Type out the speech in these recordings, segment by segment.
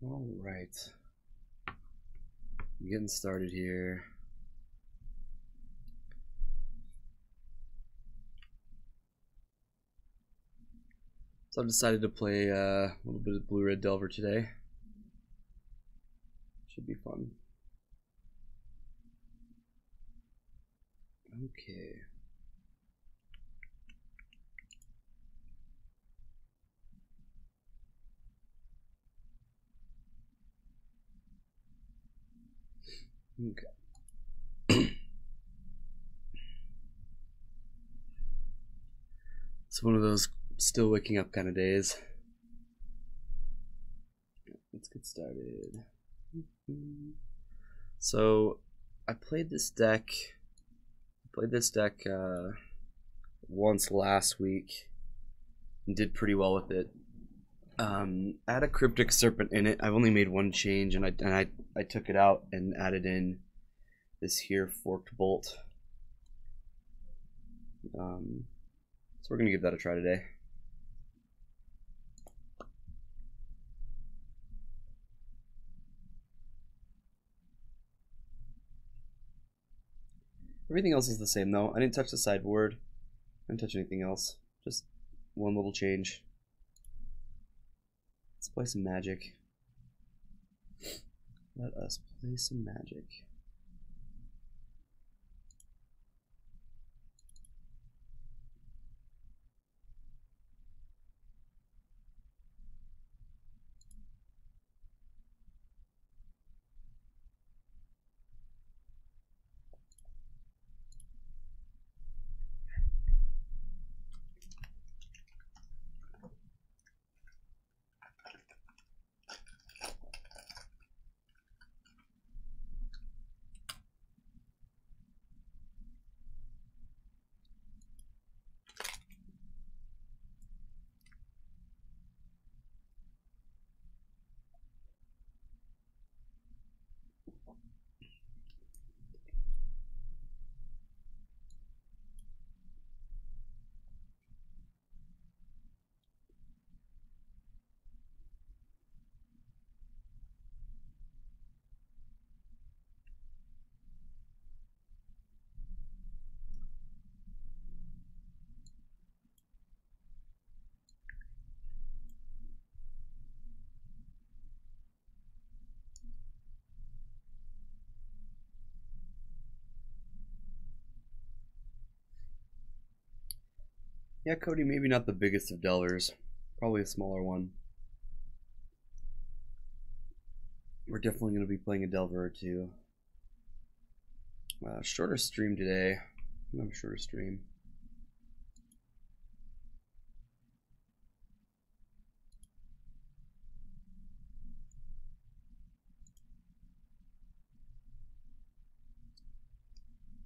All right, I'm getting started here. So I've decided to play a little bit of Blue-Red Delver today. Should be fun. Okay. Okay. It's one of those still waking up kind of days. Let's get started. So I played this deck once last week and did pretty well with it. I had a Cryptic Serpent in it. I've only made one change, and I took it out and added in this here Forked Bolt. So we're gonna give that a try today. Everything else is the same though. I didn't touch the sideboard. I didn't touch anything else. Just one little change. Let's play some Magic. Let us play some Magic. Yeah, Cody, maybe not the biggest of Delvers. Probably a smaller one. We're definitely going to be playing a Delver or two. Shorter stream today. I'm have a shorter stream.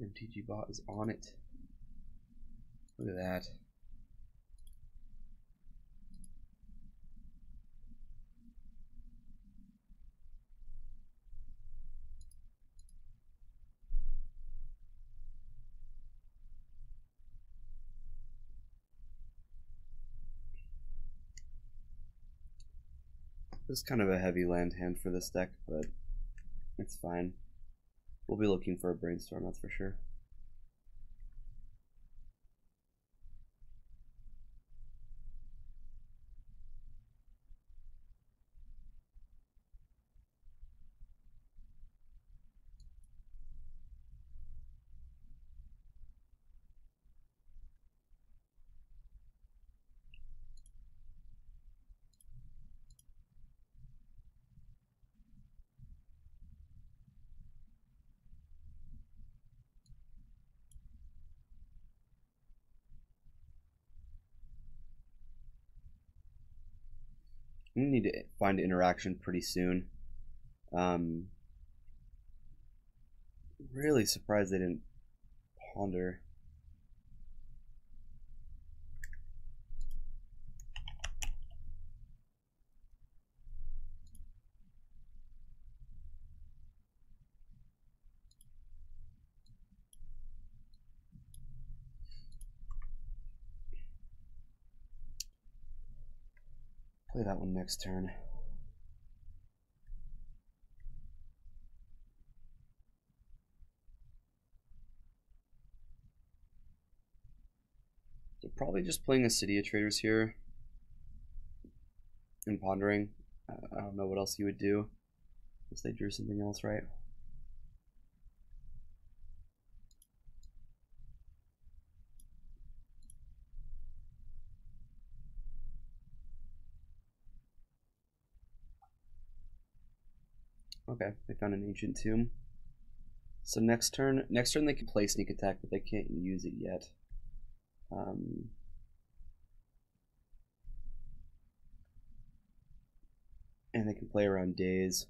MTG bot is on it. Look at that. This is kind of a heavy land hand for this deck, but it's fine. We'll be looking for a brainstorm, that's for sure. We need to find interaction pretty soon. Really surprised they didn't ponder. Play that one next turn. probably just playing a City of Traders here and pondering. I don't know what else you would do. Unless they drew something else, right? Okay, they found an ancient tomb. So next turn they can play sneak attack, but they can't use it yet. And they can play around days.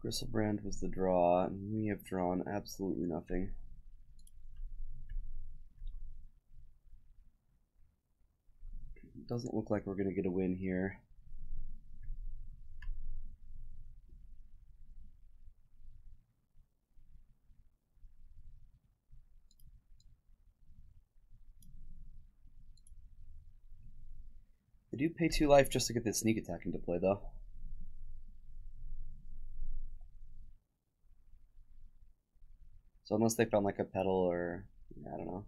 Gristlebrand was the draw, and we have drawn absolutely nothing. It doesn't look like we're going to get a win here. They do pay 2 life just to get this sneak attack into play, though. So unless they found like a petal or, I don't know.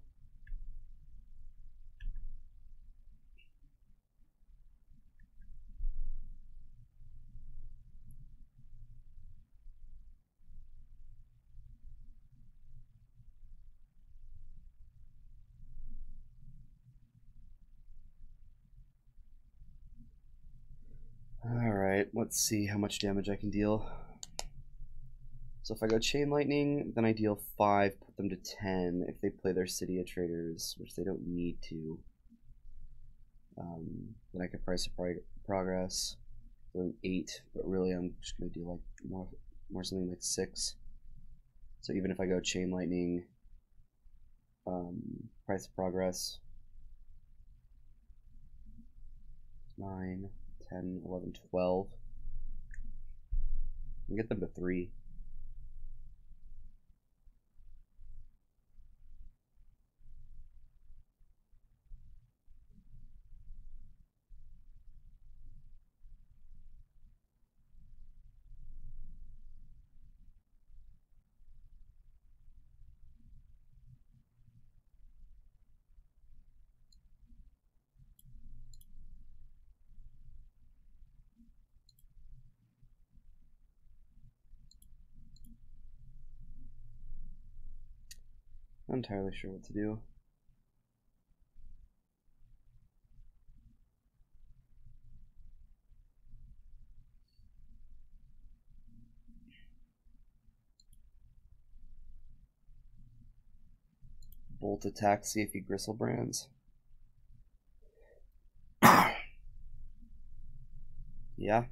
Alright, let's see how much damage I can deal. So if I go Chain Lightning, then I deal 5, put them to 10 if they play their City of Traders, which they don't need to. Then I could Price of Progress, so an 8, but really I'm just going to do like more something like 6. So even if I go Chain Lightning, Price of Progress, 9, 10, 11, 12, and get them to 3. Not entirely sure what to do. Bolt attack, see if he Gristlebrands. Yeah.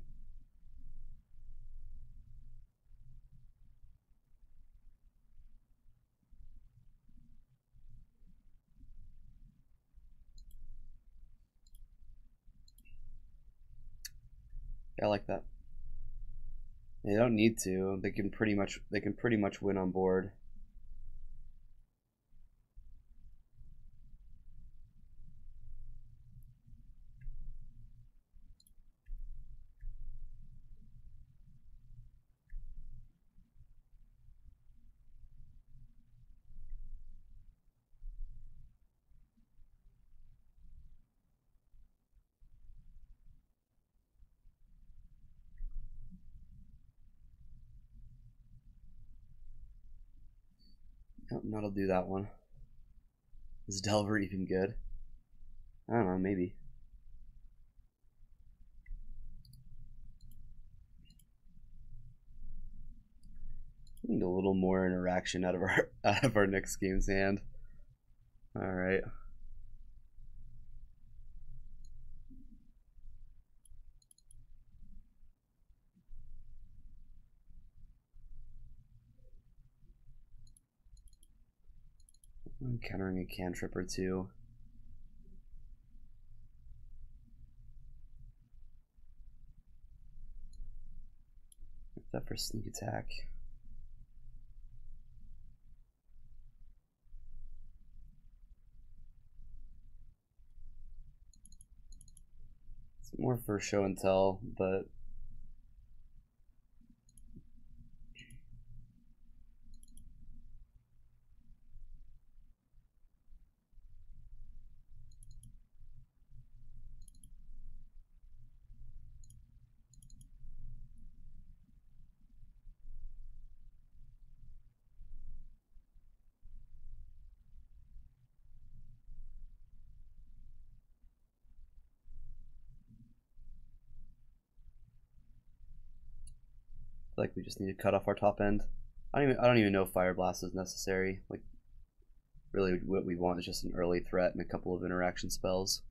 I like that. They don't need to. They can pretty much win on board. Nope, that'll do that one. Is Delver even good? I don't know, maybe. We need a little more interaction out of our next game's hand. All right. I'm countering a cantrip or two. Except for sneak attack. It's more for show and tell, but like we just need to cut off our top end. I don't even know if Fire Blast is necessary. Like, really, what we want is just an early threat and a couple of interaction spells.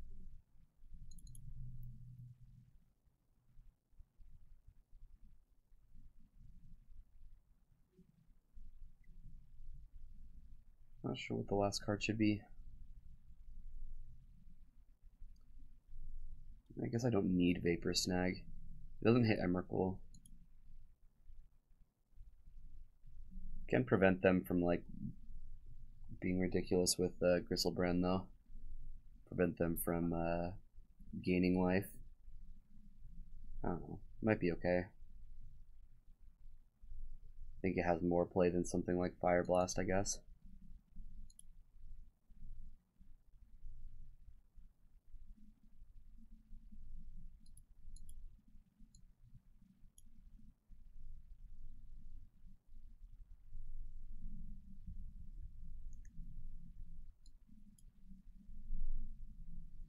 Not sure what the last card should be. I guess I don't need Vapor Snag. It doesn't hit Emrakul. Can prevent them from like being ridiculous with Gristlebrand though. Prevent them from gaining life. I don't know. Might be okay. I think it has more play than something like Fire Blast, I guess.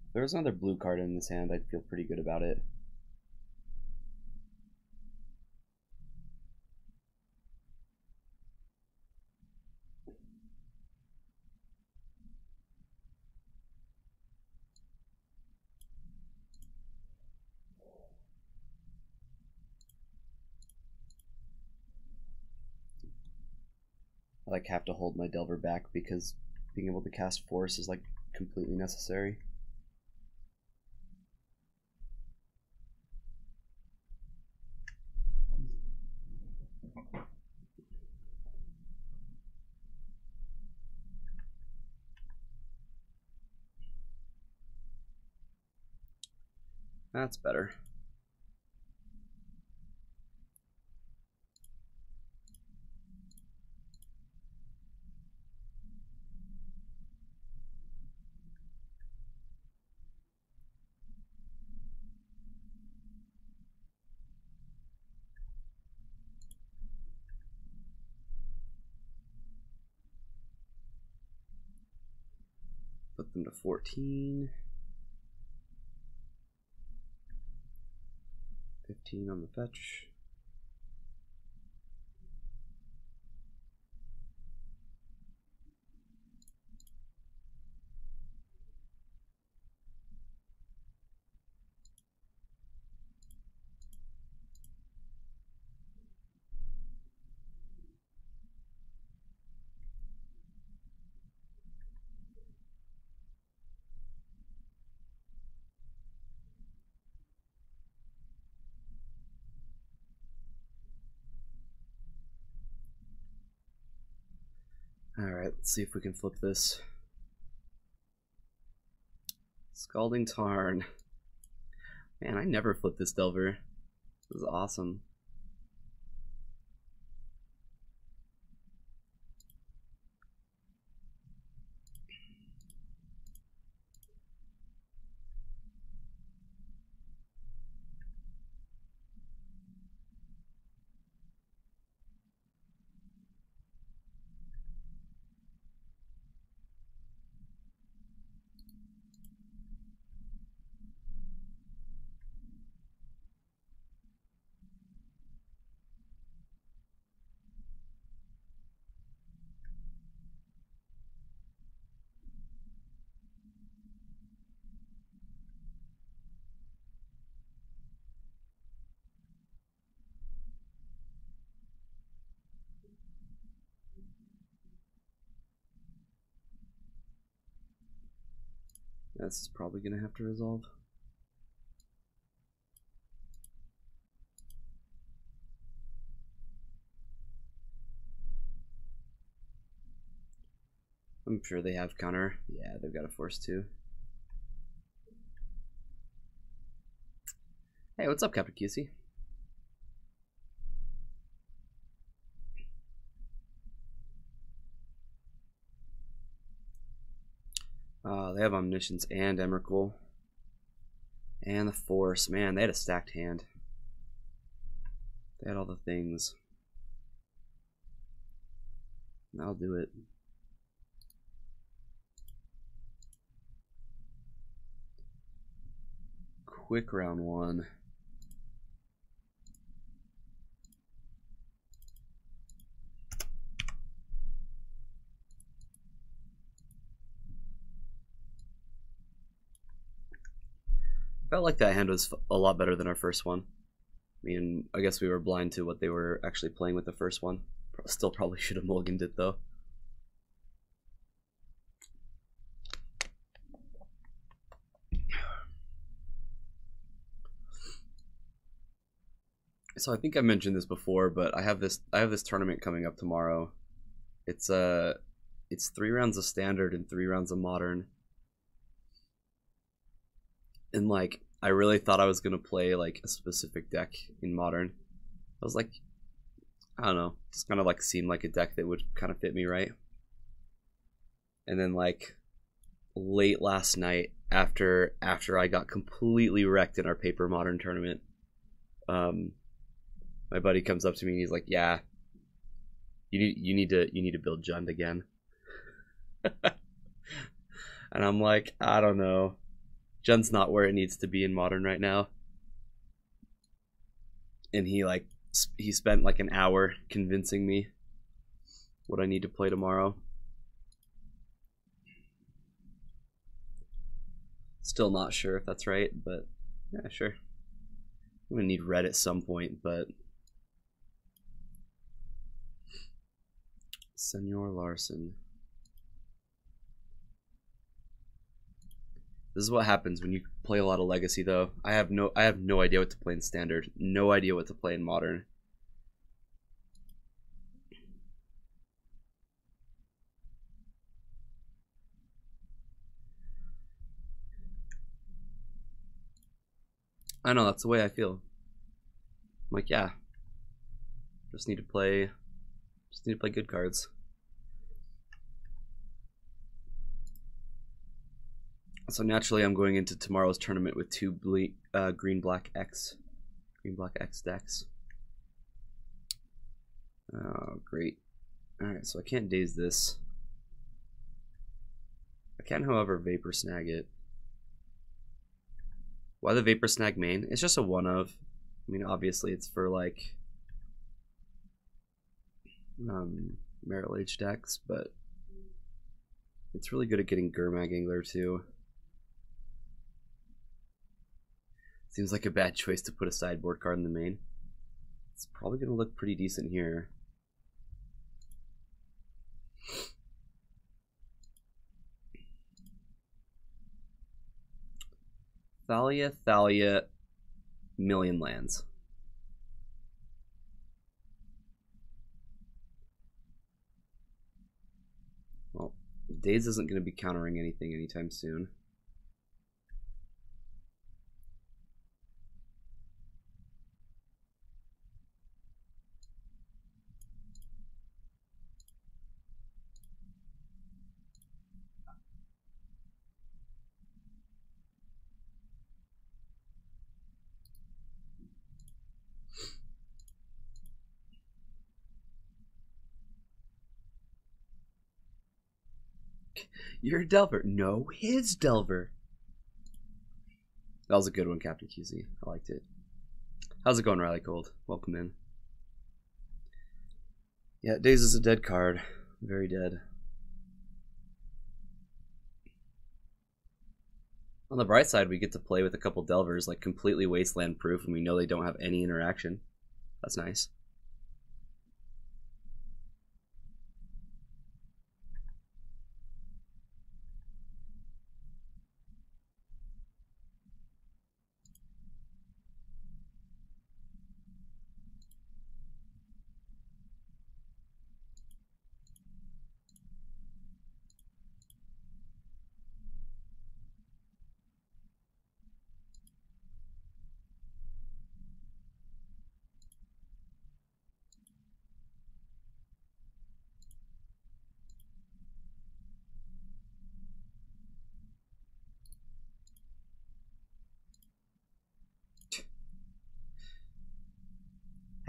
If there was another blue card in this hand, I'd feel pretty good about it. I like have to hold my Delver back because being able to cast Force is like completely necessary. That's better. Put them to 14. 15 on the fetch. Alright, let's see if we can flip this. Scalding Tarn. Man, I never flipped this Delver. This is awesome. This is probably gonna have to resolve. I'm sure they have counter. Yeah, they've got a force too. Hey, what's up, Captain QC? They have Omniscience and Emrakul. And the Force. Man, they had a stacked hand. They had all the things. I'll do it. Quick round one. Felt like that hand was a lot better than our first one. I mean, I guess we were blind to what they were actually playing with the first one. Still probably should have mulliganed it though. So I think I mentioned this before, but I have this tournament coming up tomorrow. It's 3 rounds of standard and 3 rounds of modern. And like I really thought I was gonna play like a specific deck in modern. I was like, I don't know, just kind of like seemed like a deck that would kind of fit me right. And then like late last night, after I got completely wrecked in our paper modern tournament, my buddy comes up to me and he's like, "Yeah, you need to build Jund again." And I'm like, I don't know. Jund's not where it needs to be in modern right now. And he spent like an hour convincing me what I need to play tomorrow. Still not sure if that's right, but yeah, sure. I'm gonna need red at some point, but Senor Larson. This is what happens when you play a lot of Legacy, though. I have no idea what to play in Standard. No idea what to play in Modern. I know, that's the way I feel. I'm like, yeah. Just need to play good cards. So naturally, I'm going into tomorrow's tournament with 2 green black X decks. Oh, great! All right, so I can't daze this. I can, however, vapor snag it. Why the vapor snag main? It's just a one of. I mean, obviously, it's for like Meryl Age decks, but it's really good at getting Gurmag Angler too. Seems like a bad choice to put a sideboard card in the main. It's probably going to look pretty decent here. Thalia, Million Lands. Well, Daze isn't going to be countering anything anytime soon. You're a Delver. No, his Delver. That was a good one, Captain QZ. I liked it. How's it going, Riley Cold? Welcome in. Yeah, Daze is a dead card. Very dead. On the bright side, we get to play with a couple Delvers, like completely wasteland proof, and we know they don't have any interaction. That's nice.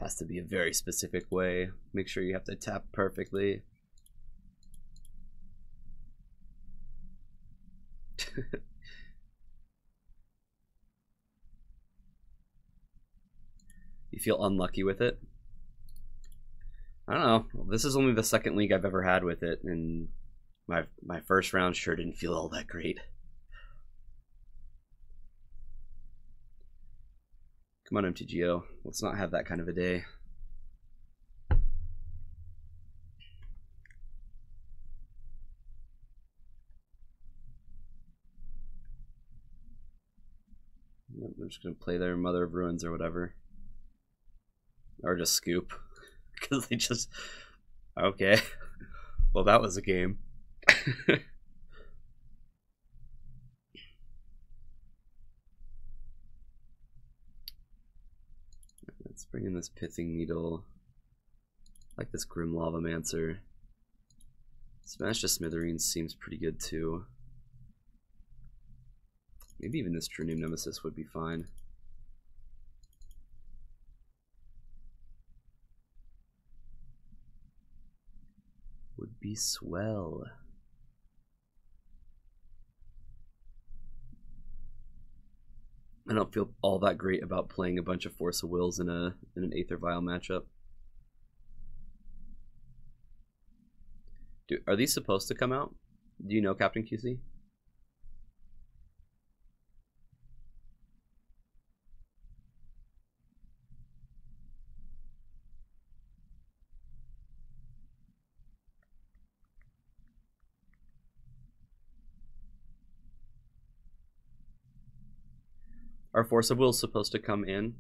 Has to be a very specific way. Make sure you have to tap perfectly. You feel unlucky with it? I don't know. This is only the second league I've ever had with it, and my first round sure didn't feel all that great. Come on, MTGO. Let's not have that kind of a day. I'm just going to play their Mother of Ruins or whatever. Or just scoop. Because they just... Okay. Well, that was a game. Let's bring in this Pithing Needle. I like this Grim Lavamancer. Smash to Smithereens seems pretty good too. Maybe even this True Name Nemesis would be fine. Would be swell. I don't feel all that great about playing a bunch of Force of Wills in an Aether Vial matchup. Are these supposed to come out? Do you know, Captain QC? Are Force of Wills supposed to come in?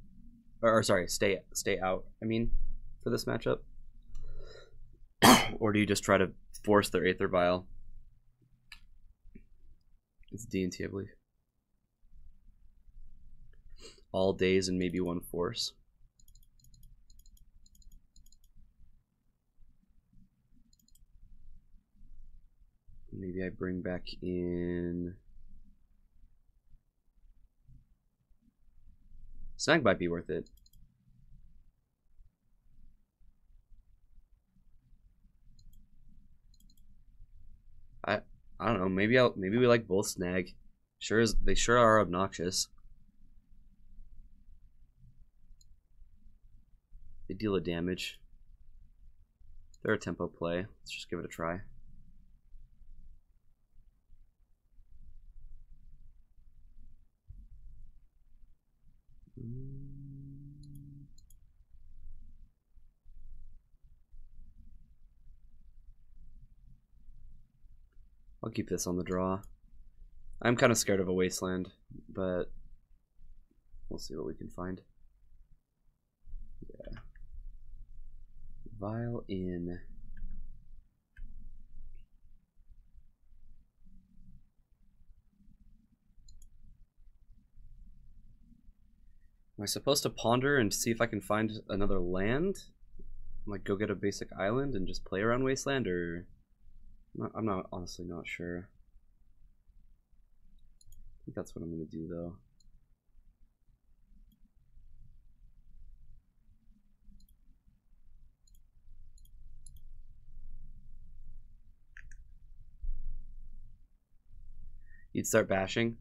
Or sorry, stay out, I mean, for this matchup? Or do you just try to force their Aether Vial? It's D&T, I believe. All days and maybe one force. Maybe I bring back in... Snag might be worth it. I don't know. Maybe we like both Snag. They sure are obnoxious. They deal a damage. They're a tempo play. Let's just give it a try. I'll keep this on the draw. I'm kind of scared of a Wasteland, but we'll see what we can find. Yeah. Vial in. Am I supposed to ponder and see if I can find another land? Like go get a basic island and just play around Wasteland, or... I'm not honestly not sure. I think that's what I'm gonna do though. You'd start bashing?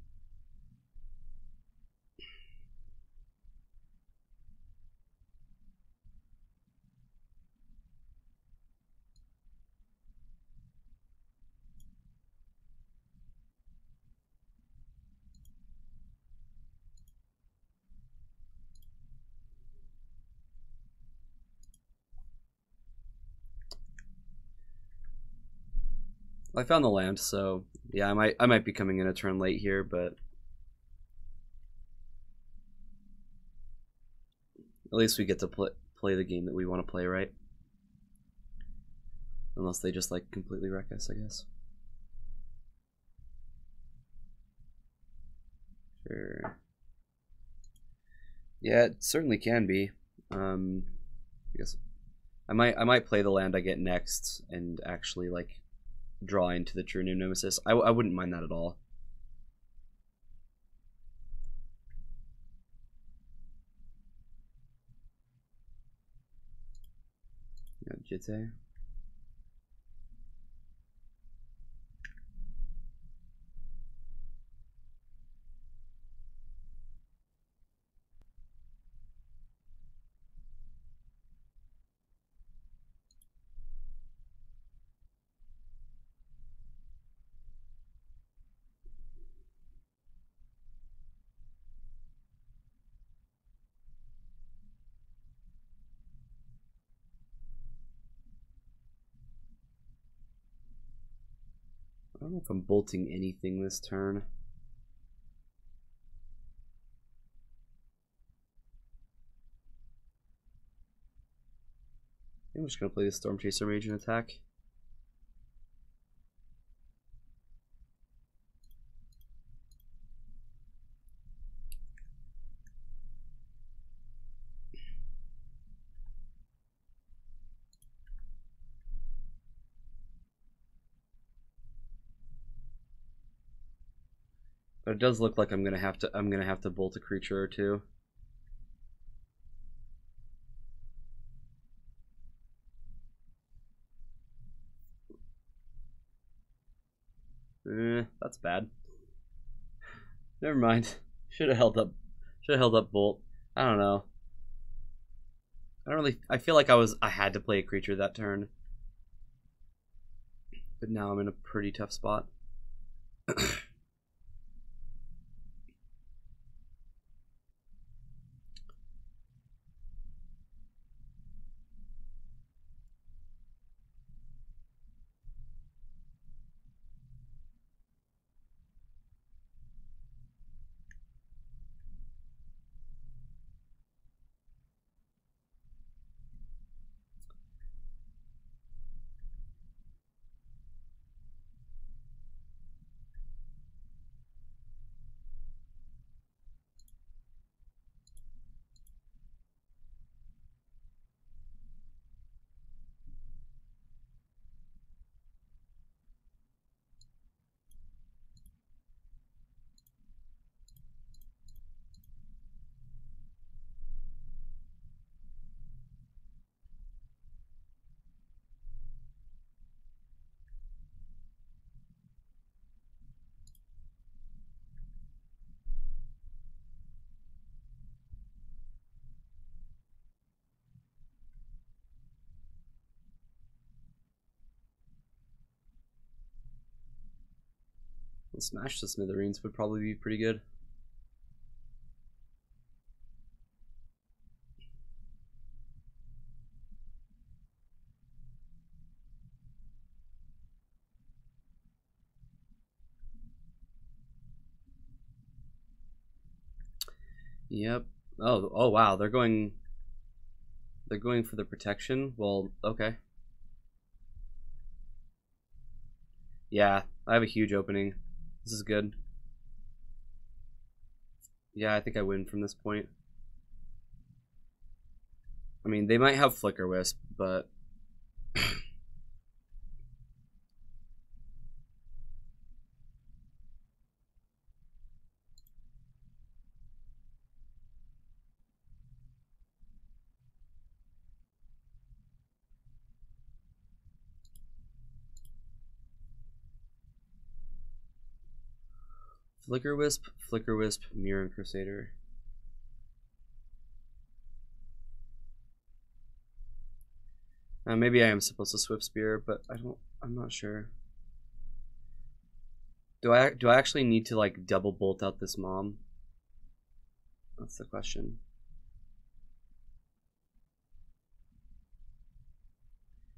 I found the land, so yeah, I might be coming in a turn late here, but at least we get to play the game that we want to play, right? Unless they just like completely wreck us, I guess. Sure. Yeah, it certainly can be. I guess I might play the land I get next and actually like draw into the True Name Nemesis. I wouldn't mind that at all. Yeah, Jite. I don't know if I'm bolting anything this turn. I'm just gonna play the Storm Chaser Mage and attack. But it does look like I'm gonna have to bolt a creature or two. That's bad. Never mind. Should have held up bolt. I don't know. I feel like I had to play a creature that turn. But now I'm in a pretty tough spot. Smash the Smithereens would probably be pretty good. Yep. Oh wow, they're going for the protection. Well, okay. Yeah, I have a huge opening. This is good. Yeah, I think I win from this point. I mean, they might have Flicker Wisp, but Flicker Wisp, Mirror Crusader. Maybe I am supposed to Swift Spear, but I'm not sure. Do I actually need to like double bolt out this mom? That's the question.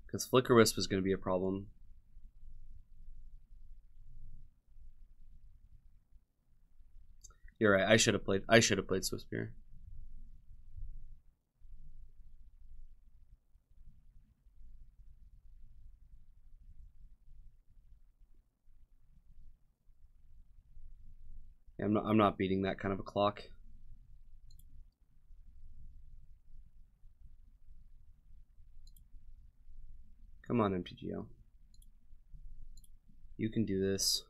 Because Flicker Wisp is going to be a problem. You're right. I should have played Swift Spear. Yeah, I'm not beating that kind of a clock. Come on, MTGO. You can do this.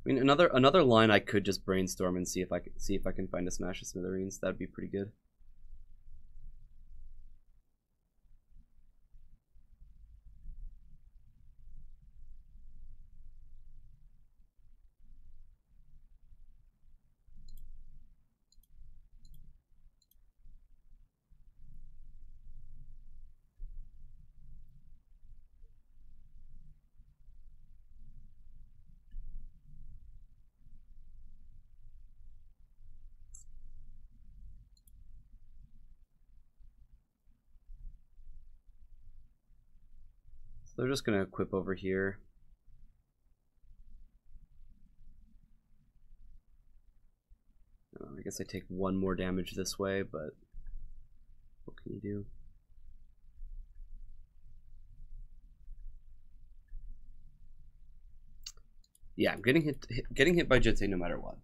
I mean, another line I could just brainstorm and see if I can find a Smash of Smithereens. That'd be pretty good. So they're just gonna equip over here. I guess I take one more damage this way, but what can you do? Yeah, I'm getting hit by Jitsi no matter what.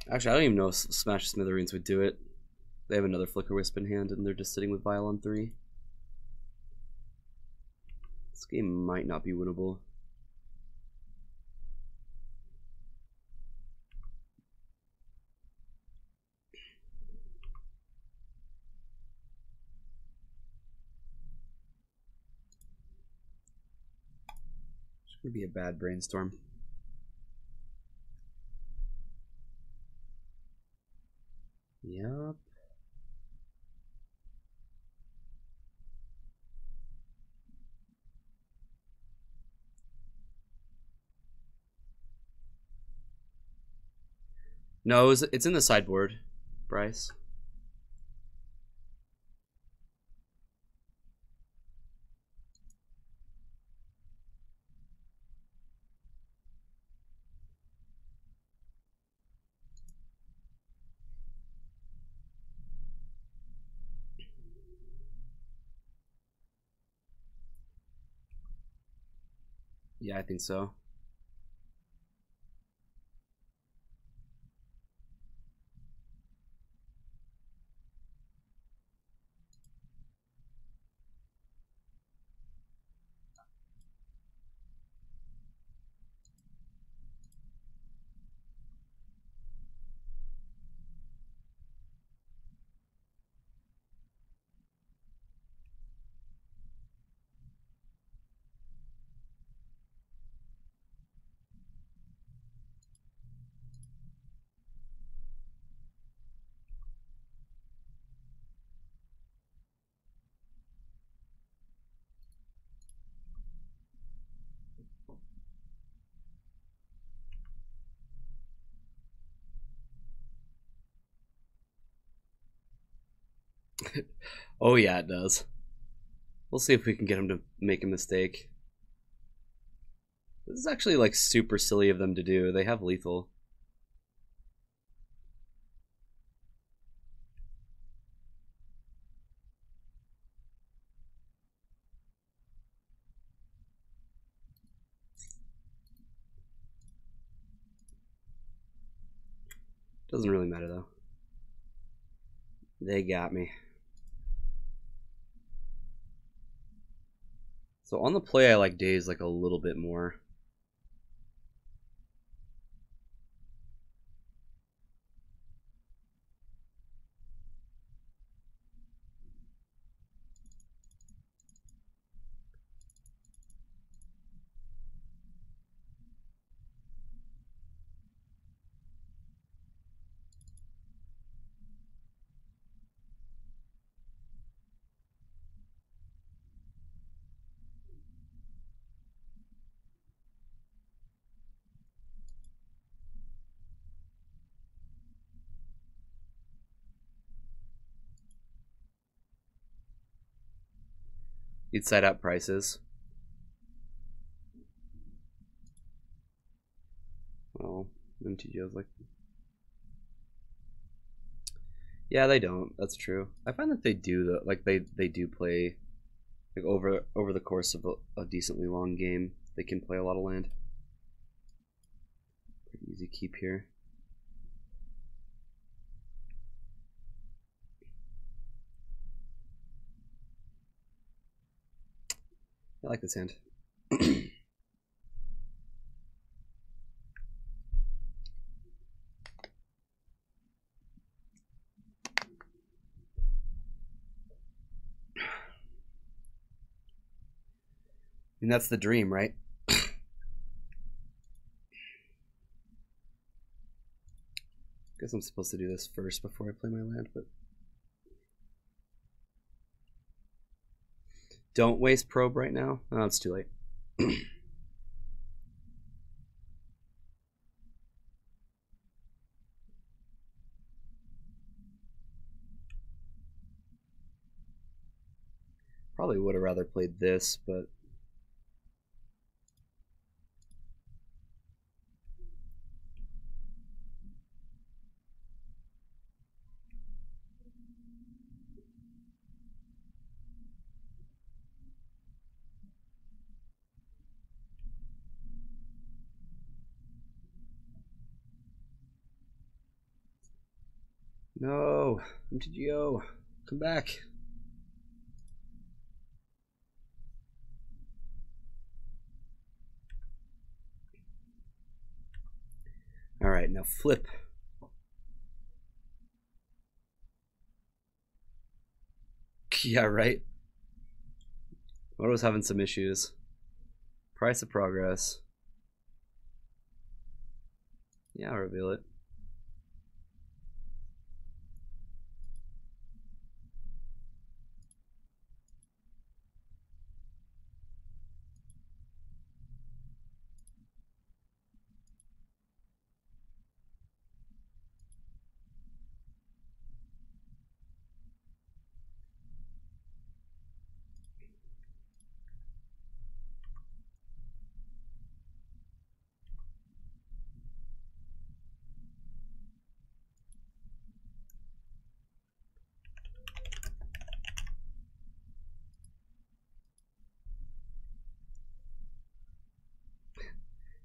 Actually, I don't even know if Smash Smithereens would do it. They have another Flicker Wisp in hand, and they're just sitting with Vial on 3. This game might not be winnable. It's gonna be a bad brainstorm. Yep. No, it's in the sideboard, Bryce. Yeah, I think so. Oh yeah, it does. We'll see if we can get him to make a mistake. This is actually like super silly of them to do. They have lethal. Doesn't really matter though. They got me. So on the play, I like Daze like a little bit more. You'd set up prices. Oh, MTGO's like... Yeah, they don't. That's true. I find that they do though. Like they do play like over the course of a decently long game. They can play a lot of land. Pretty easy keep here. I like this hand. And that's the dream, right? Guess I'm supposed to do this first before I play my land, but don't waste probe right now. Oh, it's too late. Probably would have rather played this, but no, MTGO, come back. All right, now flip. Yeah, right. I was having some issues. Price of progress. Yeah, I'll reveal it.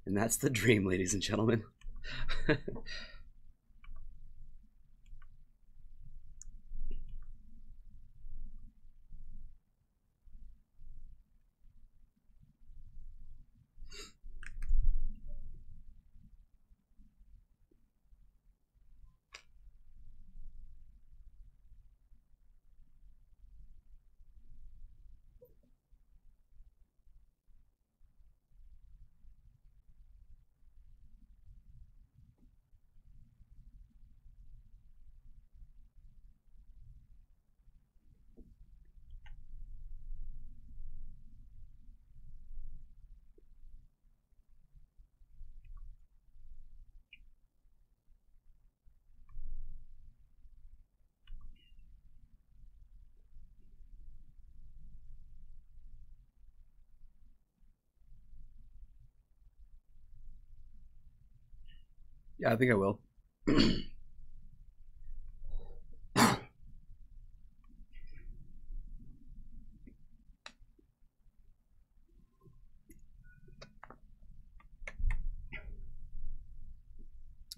And that's the dream, ladies and gentlemen. Yeah, I think I will. I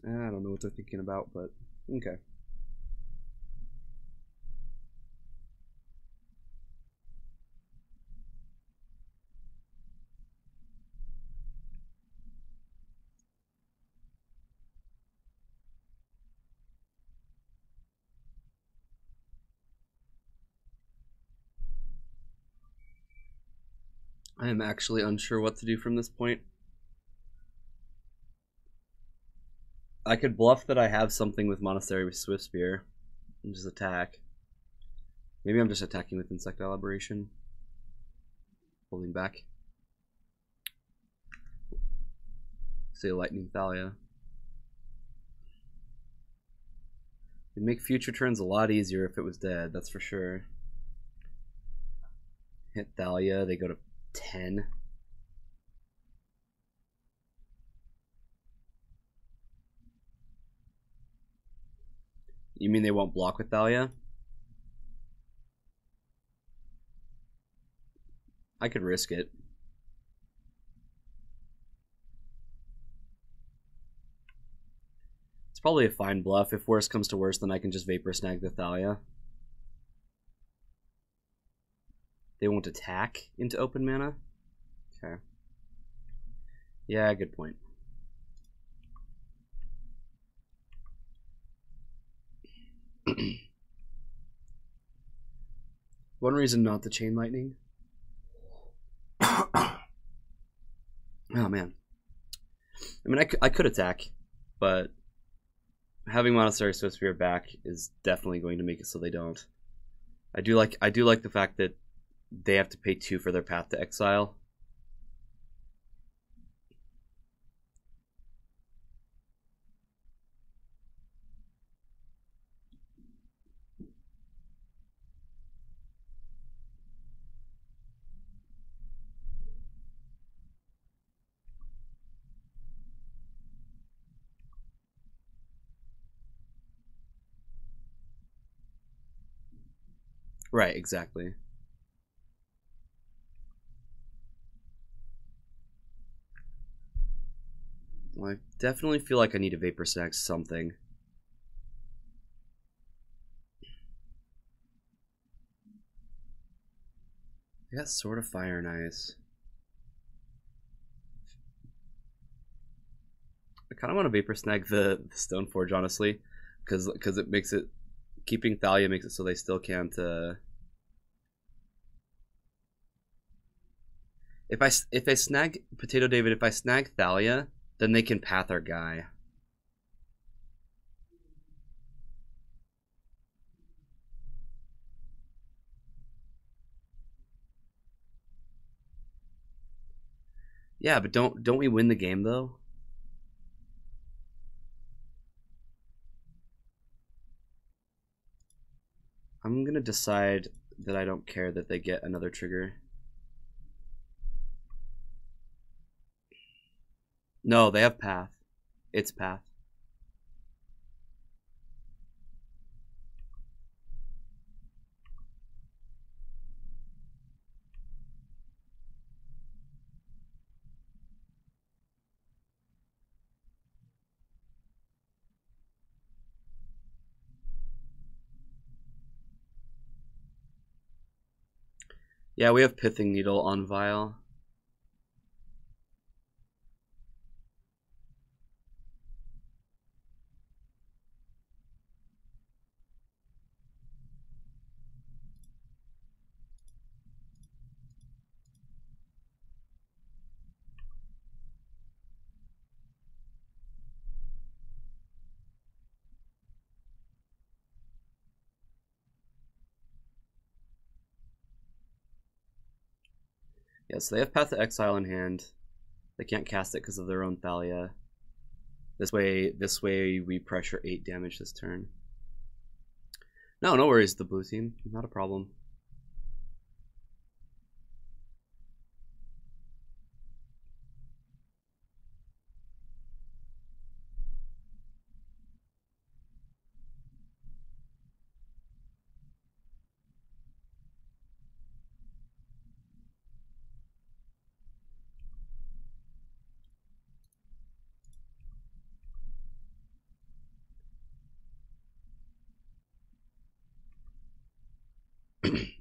don't know what they're thinking about, but okay. I am actually unsure what to do from this point. I could bluff that I have something with Monastery with Swift Spear and just attack. Maybe I'm just attacking with Insectile Aberration. Holding back. Say Lightning Thalia. It'd make future turns a lot easier if it was dead, that's for sure. Hit Thalia, they go to 10. You mean they won't block with Thalia? I could risk it. It's probably a fine bluff. If worse comes to worse, then I can just Vapor Snag the Thalia. They won't attack into open mana? Okay. Yeah, good point. One reason not to Chain Lightning. Oh, man. I mean, I could attack, but having Monastery Swiftspear back is definitely going to make it so they don't. I do like the fact that they have to pay 2 for their Path to Exile. Right, exactly. Well, I definitely feel like I need to Vapor Snag something. I got Sword of Fire and Ice. I kind of want to Vapor Snag the Stoneforge, honestly, because it makes it, keeping Thalia makes it so they still can't. If I snag Potato David, if I snag Thalia, then they can path our guy. Yeah, but don't we win the game though? I'm gonna decide that I don't care that they get another trigger. No, they have path. It's path. Yeah, we have Pithing Needle on Vial. Yeah, so they have Path to Exile in hand. They can't cast it because of their own Thalia. This way we pressure 8 damage this turn. No worries, the blue team. Not a problem.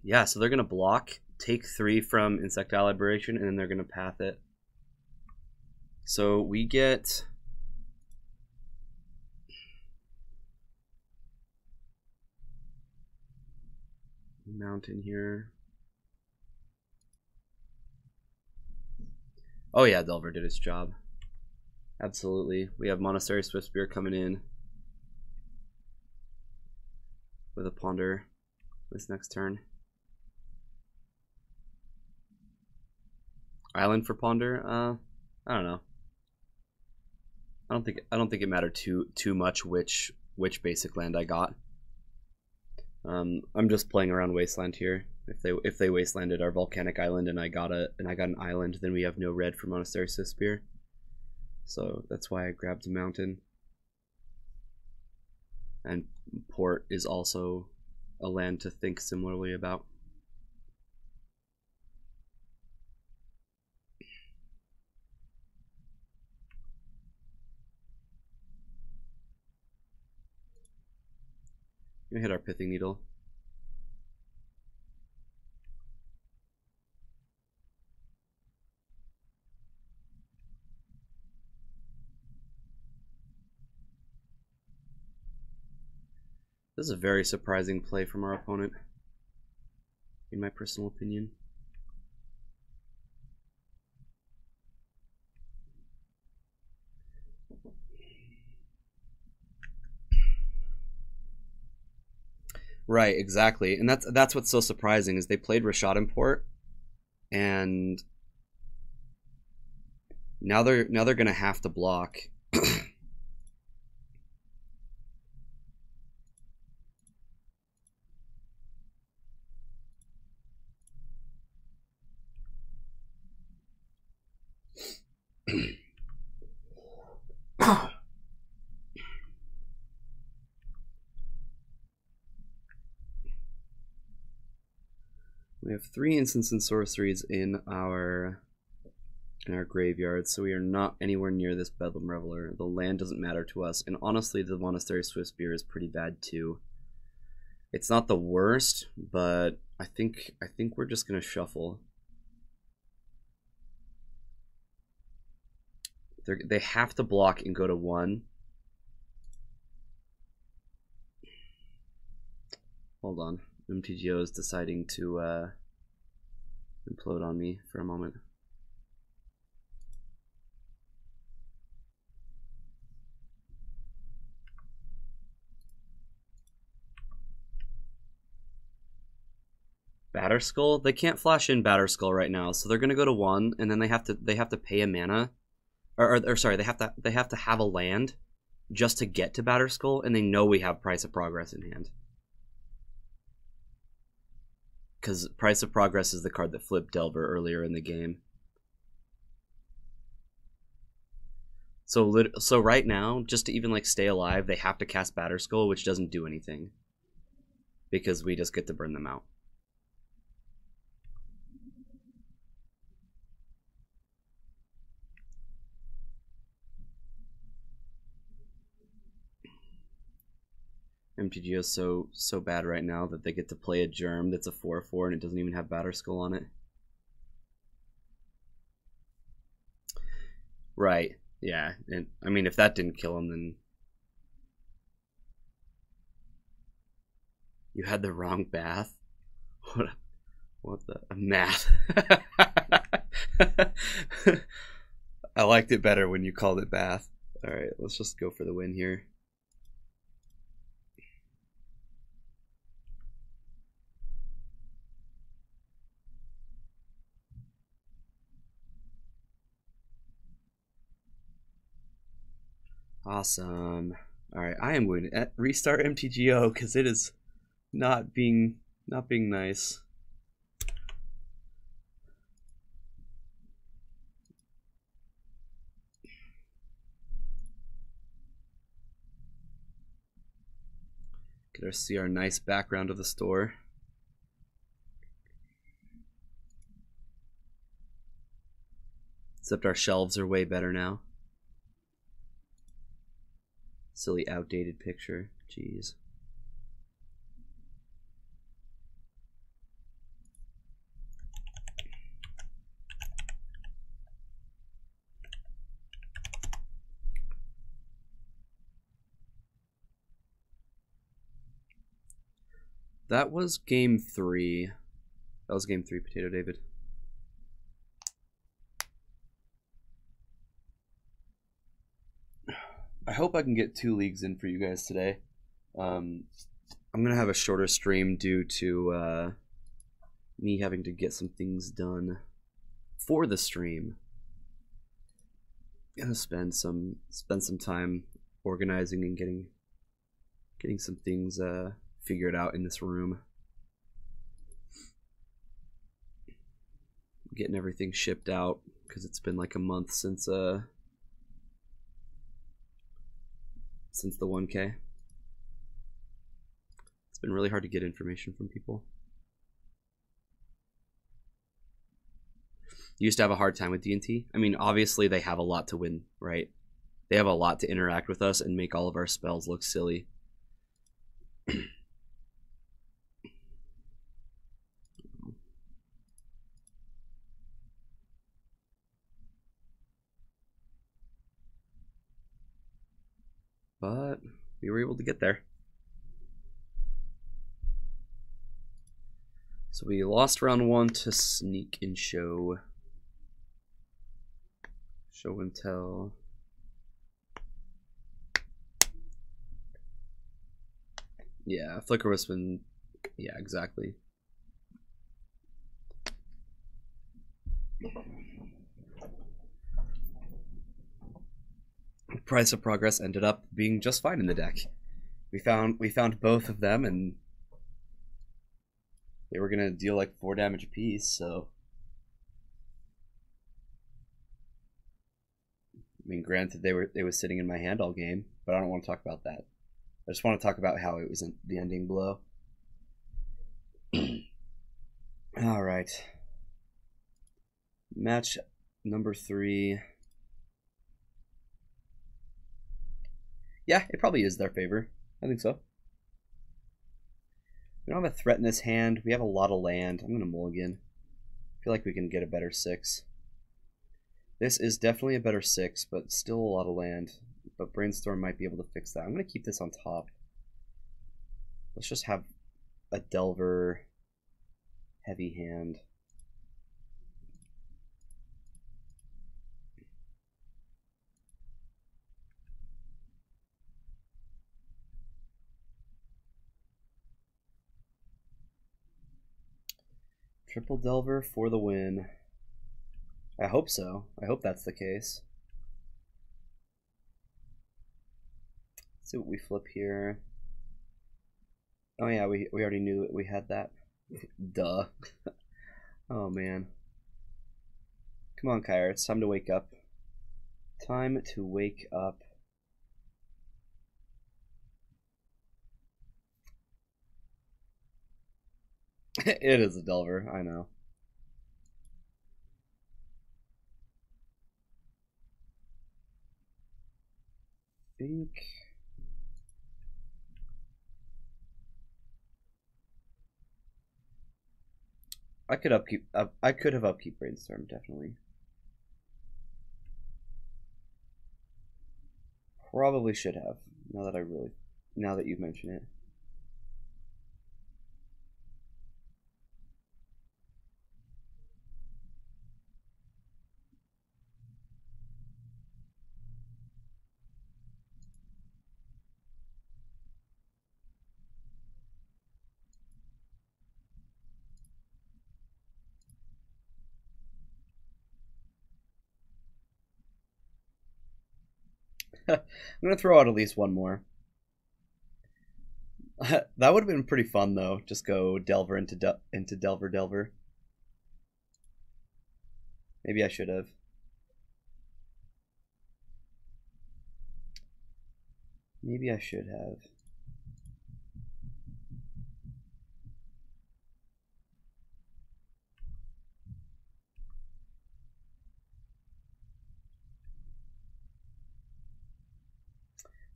Yeah, so they're gonna block, take 3 from Insectile Liberation, and then they're gonna path it. So we get Mountain here. Oh yeah, Delver did his job. Absolutely. We have Monastery Swiftspear coming in with a Ponder this next turn. Island for Ponder? I don't know. I don't think it mattered too much which basic land I got. I'm just playing around Wasteland here. If they Wastelanded our Volcanic Island and I got an island, then we have no red for Monastery Swiftspear. So that's why I grabbed a Mountain. And Port is also a land to think similarly about. I'm gonna hit our Pithing Needle. This is a very surprising play from our opponent, in my personal opinion. Right, exactly. And that's what's so surprising is they played Rashad Import, and now they're gonna have to block. We have 3 instants and sorceries in our graveyard, so we are not anywhere near this Bedlam Reveler. The land doesn't matter to us, and honestly, the Monastery Swift Spear is pretty bad too. It's not the worst, but I think we're just gonna shuffle. They have to block and go to 1. Hold on. MTGO is deciding to implode on me for a moment. Batterskull? They can't flash in Batterskull right now, so they're gonna go to 1, and then they have to pay a mana, or sorry, they have to have a land just to get to Batterskull, and they know we have Price of Progress in hand. Because Price of Progress is the card that flipped Delver earlier in the game. So right now, just to even like stay alive, they have to cast Batterskull, which doesn't do anything. Because we just get to burn them out. MTGO is so bad right now that they get to play a Germ that's a 4/4 and it doesn't even have Batterskull on it. Right. Yeah. And I mean, if that didn't kill him, then you had the wrong bath. What the math? I liked it better when you called it bath. All right, let's just go for the win here. Awesome. All right, I am going to restart MTGO because it is not being nice. Get to see our nice background of the store. Except our shelves are way better now. Silly outdated picture. Jeez. That was game 3. That was game 3, Potato David. I hope I can get 2 leagues in for you guys today. I'm gonna have a shorter stream due to me having to get some things done for the stream. Gonna spend some time organizing and getting some things figured out in this room. Getting everything shipped out because it's been like a month since the 1K. It's been really hard to get information from people. You used to have a hard time with D&T. I mean, obviously they have a lot to win, right? They have a lot to interact with us and make all of our spells look silly. But we were able to get there. So we lost round 1 to Sneak and Show. Show and Tell. Yeah, Flicker Wisp. Yeah, exactly. Price of Progress ended up being just fine in the deck. We found both of them, and they were gonna deal like 4 damage apiece. So, I mean, granted, they were sitting in my hand all game, but I don't want to talk about that. I just want to talk about how it was the ending blow. All right. Match number 3. Yeah, it probably is their favor. I think so. We don't have a threat in this hand. We have a lot of land. I'm going to mulligan. I feel like we can get a better 6. This is definitely a better 6, but still a lot of land. But Brainstorm might be able to fix that. I'm going to keep this on top. Let's just have a Delver heavy hand. Triple Delver for the win. I hope so. I hope that's the case. Let's see what we flip here. Oh yeah, we already knew that we had that. Duh. Oh man. Come on, Kyra, it's time to wake up. Time to wake up. It is a Delver, I know. I could upkeep. I could have upkeep Brainstorm, definitely. Probably should have. Now that you've mentioned it. I'm gonna throw out at least one more. That would have been pretty fun though. Just go Delver into Delver. Maybe I should have. Maybe I should have.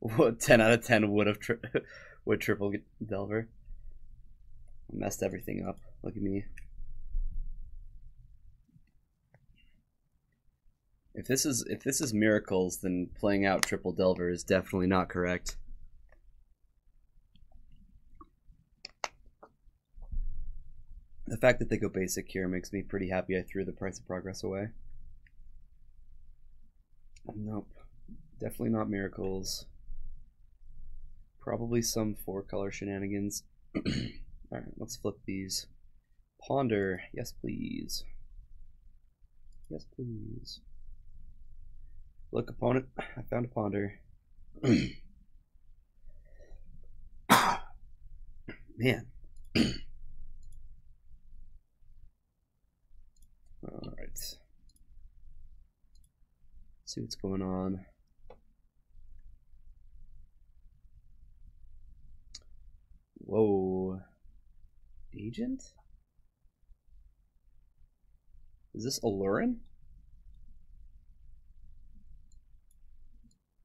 What 10 out of 10 would have would triple Delver. Messed everything up. Look at me. If this is miracles, then playing out triple Delver is definitely not correct. The fact that they go basic here makes me pretty happy I threw the Price of Progress away. Nope. Definitely not miracles. Probably some 4-color shenanigans. Alright, let's flip these. Ponder. Yes, please. Yes, please. Look, opponent. I found a Ponder. Man. Alright. See what's going on. Whoa. Agent? Is this Allurin?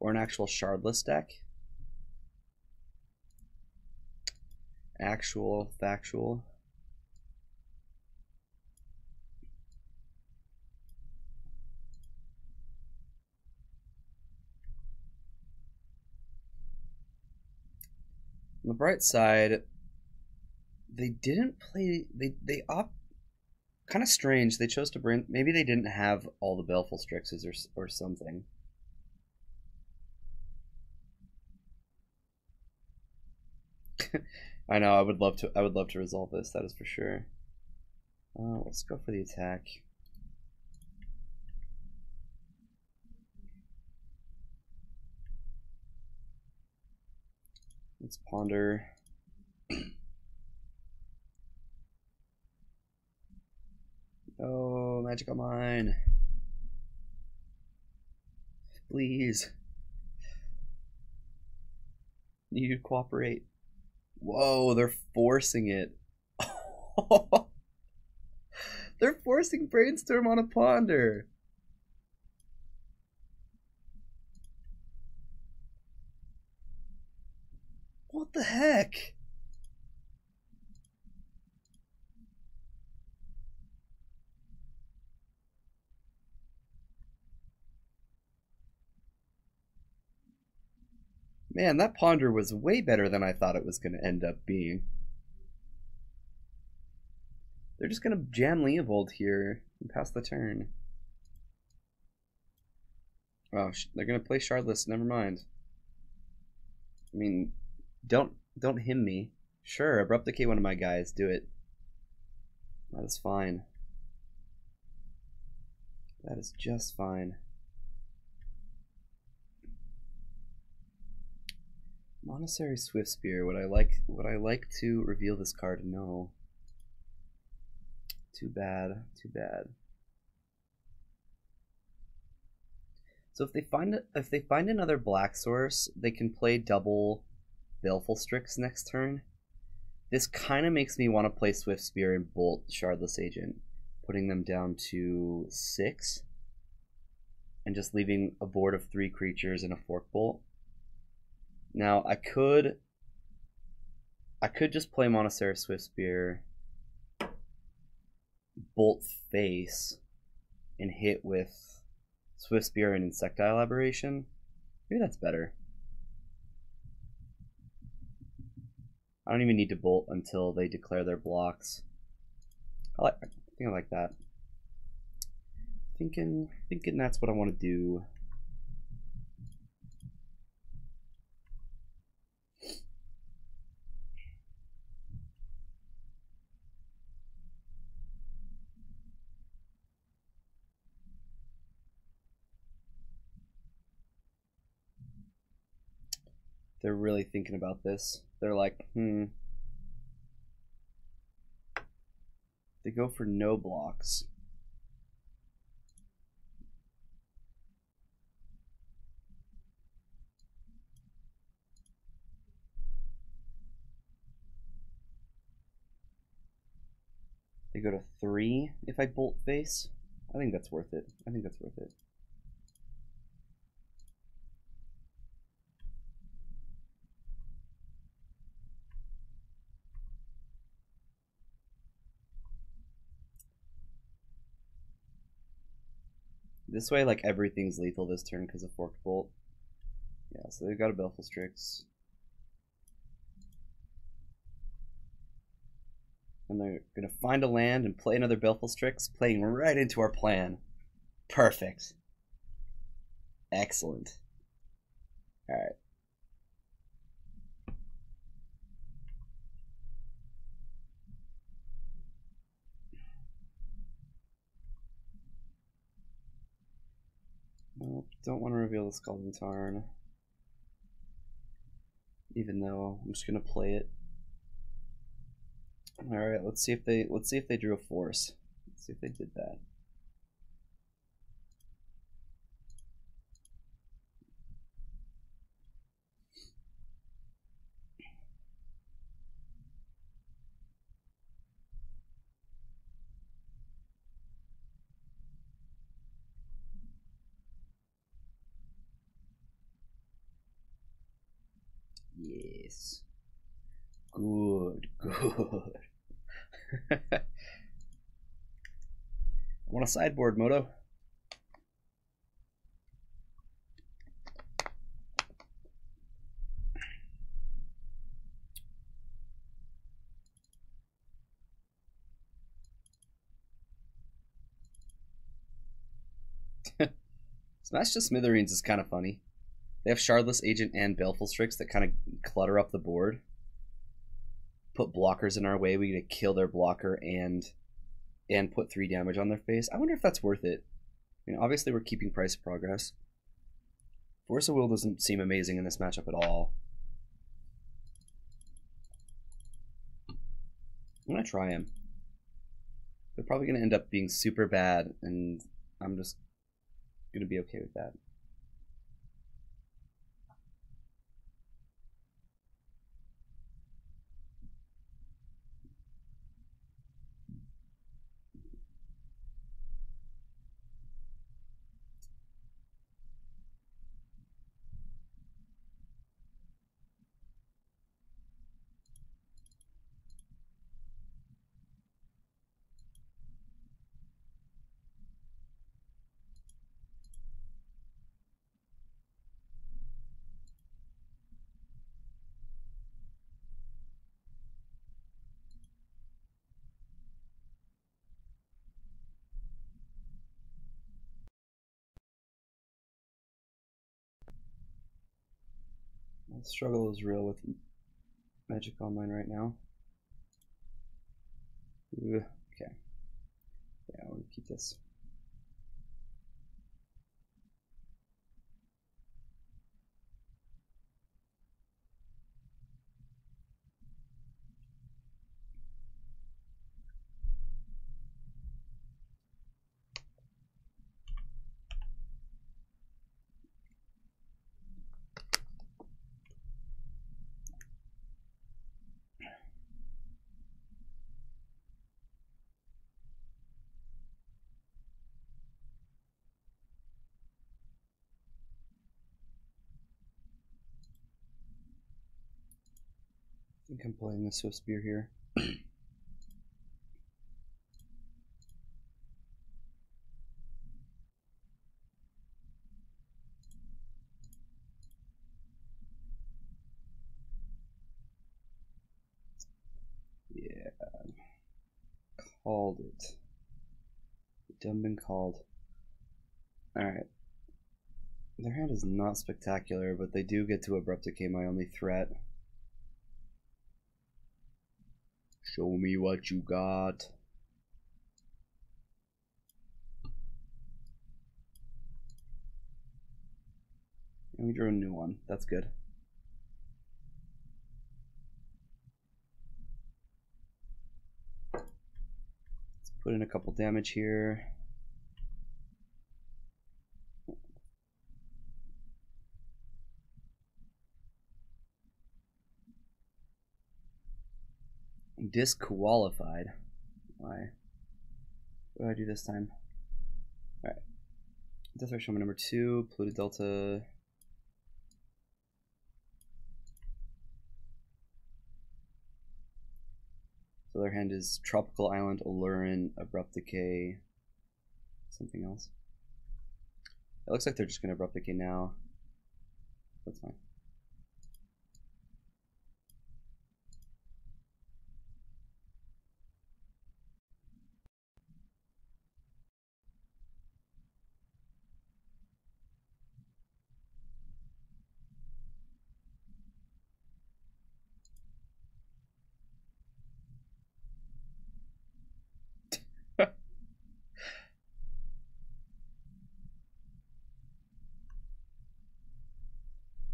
Or an actual shardless deck? Actual, factual. On the bright side, They didn't play. They opt kind of strange. They chose to bring. Maybe they didn't have all the Baleful Strixes or something. I know. I would love to. I would love to resolve this. That is for sure. Let's go for the attack. Let's ponder. Oh, magical mine. Please. Need you to cooperate. Whoa, they're forcing it. They're forcing Brainstorm on a ponder. What the heck? Man, that ponder was way better than I thought it was going to end up being. They're just going to jam Leovold here and pass the turn. Oh, they're going to play Shardless. Never mind. I mean, don't him me. Sure, Abrupt Decay one of my guys. Do it. That is fine. That is just fine. Monastery Swift Spear. Would I like to reveal this card? No. Too bad. Too bad. So if they find another black source, they can play double Baleful Strix next turn. This kind of makes me want to play Swift Spear and Bolt Shardless Agent, putting them down to 6, and just leaving a board of 3 creatures and a Fork Bolt. Now I could just play Monastery Swift Spear, Bolt face, and hit with Swift Spear and Insectile Aberration. Maybe that's better. I don't even need to bolt until they declare their blocks. I think I like that. Thinking that's what I want to do. They're really thinking about this. They're like, They go for no blocks. They go to 3 if I bolt face. I think that's worth it. I think that's worth it. This way, like, everything's lethal this turn because of Forked Bolt. Yeah, so they've got a Baleful Strix. And they're going to find a land and play another Baleful Strix, playing right into our plan. Perfect. Excellent. Alright. Nope, don't want to reveal the Scalding Tarn. Even though I'm just gonna play it. Alright, let's see if they drew a force. Let's see if they did that. Yes. Good, good. I want a sideboard, Moto. Smash to Smithereens is kind of funny. They have Shardless Agent and Baleful Strix that kind of clutter up the board. Put blockers in our way. We get to kill their blocker and put 3 damage on their face. I wonder if that's worth it. I mean, obviously we're keeping Price of Progress. Force of Will doesn't seem amazing in this matchup at all. I'm gonna try him. They're probably gonna end up being super bad, and I'm just gonna be okay with that. The struggle is real with Magic Online right now. Okay. Yeah, I want to keep this. I think I'm playing the Swift Spear here. Yeah. Called it. Done been called. Alright. Their hand is not spectacular, but they do get to Abrupt Decay, my only threat. Show me what you got. And we drew a new one. That's good. Let's put in a couple damage here. Disqualified. Why? What do I do this time? Alright. Death Ray Shaman number 2, Polluted Delta. So their hand is Tropical Island, Allurin, Abrupt Decay, something else. It looks like they're just going to Abrupt Decay now. That's fine.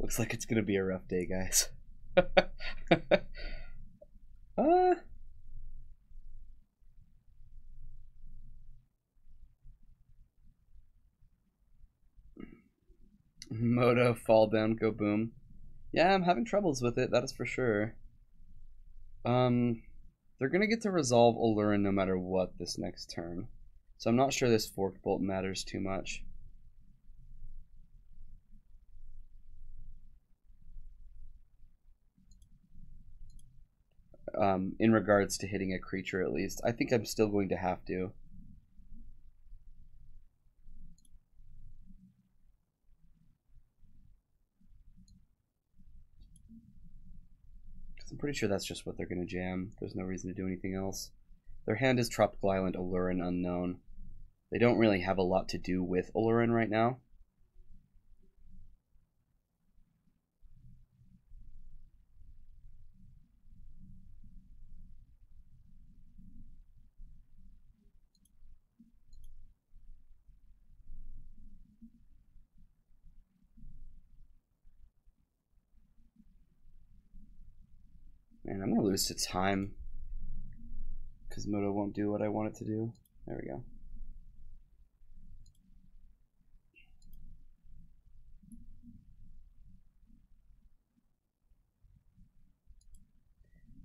Looks like it's gonna be a rough day, guys. Moto, fall down, go boom. Yeah, I'm having troubles with it, that is for sure. They're gonna get to resolve Allurin no matter what this next turn. So I'm not sure this Forked Bolt matters too much. In regards to hitting a creature at least. I think I'm still going to have to. I'm pretty sure that's just what they're going to jam. There's no reason to do anything else. Their hand is Tropical Island, Allurin, Unknown. They don't really have a lot to do with Allurin right now. lose to time because Moto won't do what I want it to do. There we go.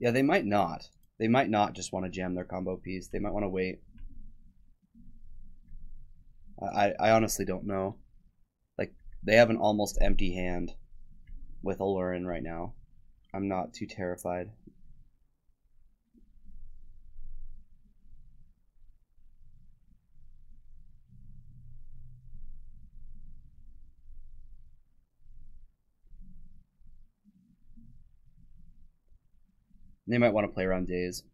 Yeah, they might not. They might not just want to jam their combo piece. They might want to wait. I honestly don't know. Like, they have an almost empty hand with Alurin right now. I'm not too terrified. They might want to play around days.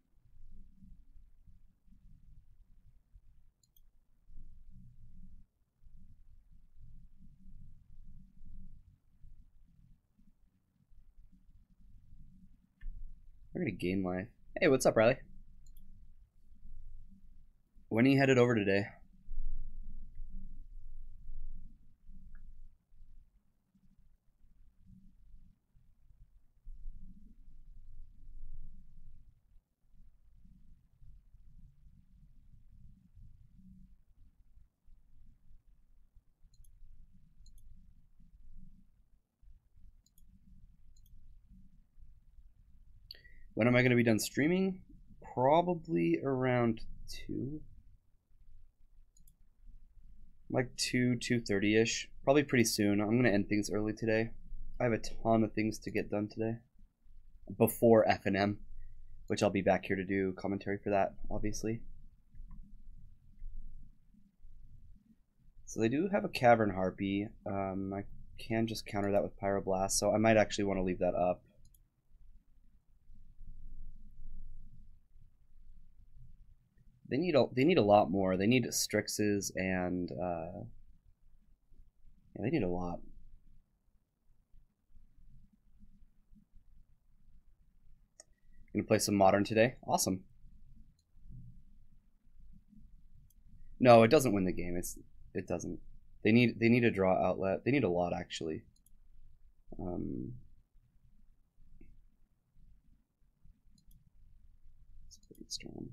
We're gonna gain life. Hey, what's up, Riley? When are you headed over today? When am I going to be done streaming? Probably around 2. Like 2:30ish. Probably pretty soon. I'm going to end things early today. I have a ton of things to get done today. Before F&M, which I'll be back here to do commentary for that, obviously. So they do have a Cavern Harpy. I can just counter that with Pyroblast, so I might actually want to leave that up. They need a lot more. They need Strixes and yeah, they need a lot. Gonna play some Modern today. Awesome. No, it doesn't win the game. It doesn't. They need a draw outlet. They need a lot actually. Storm.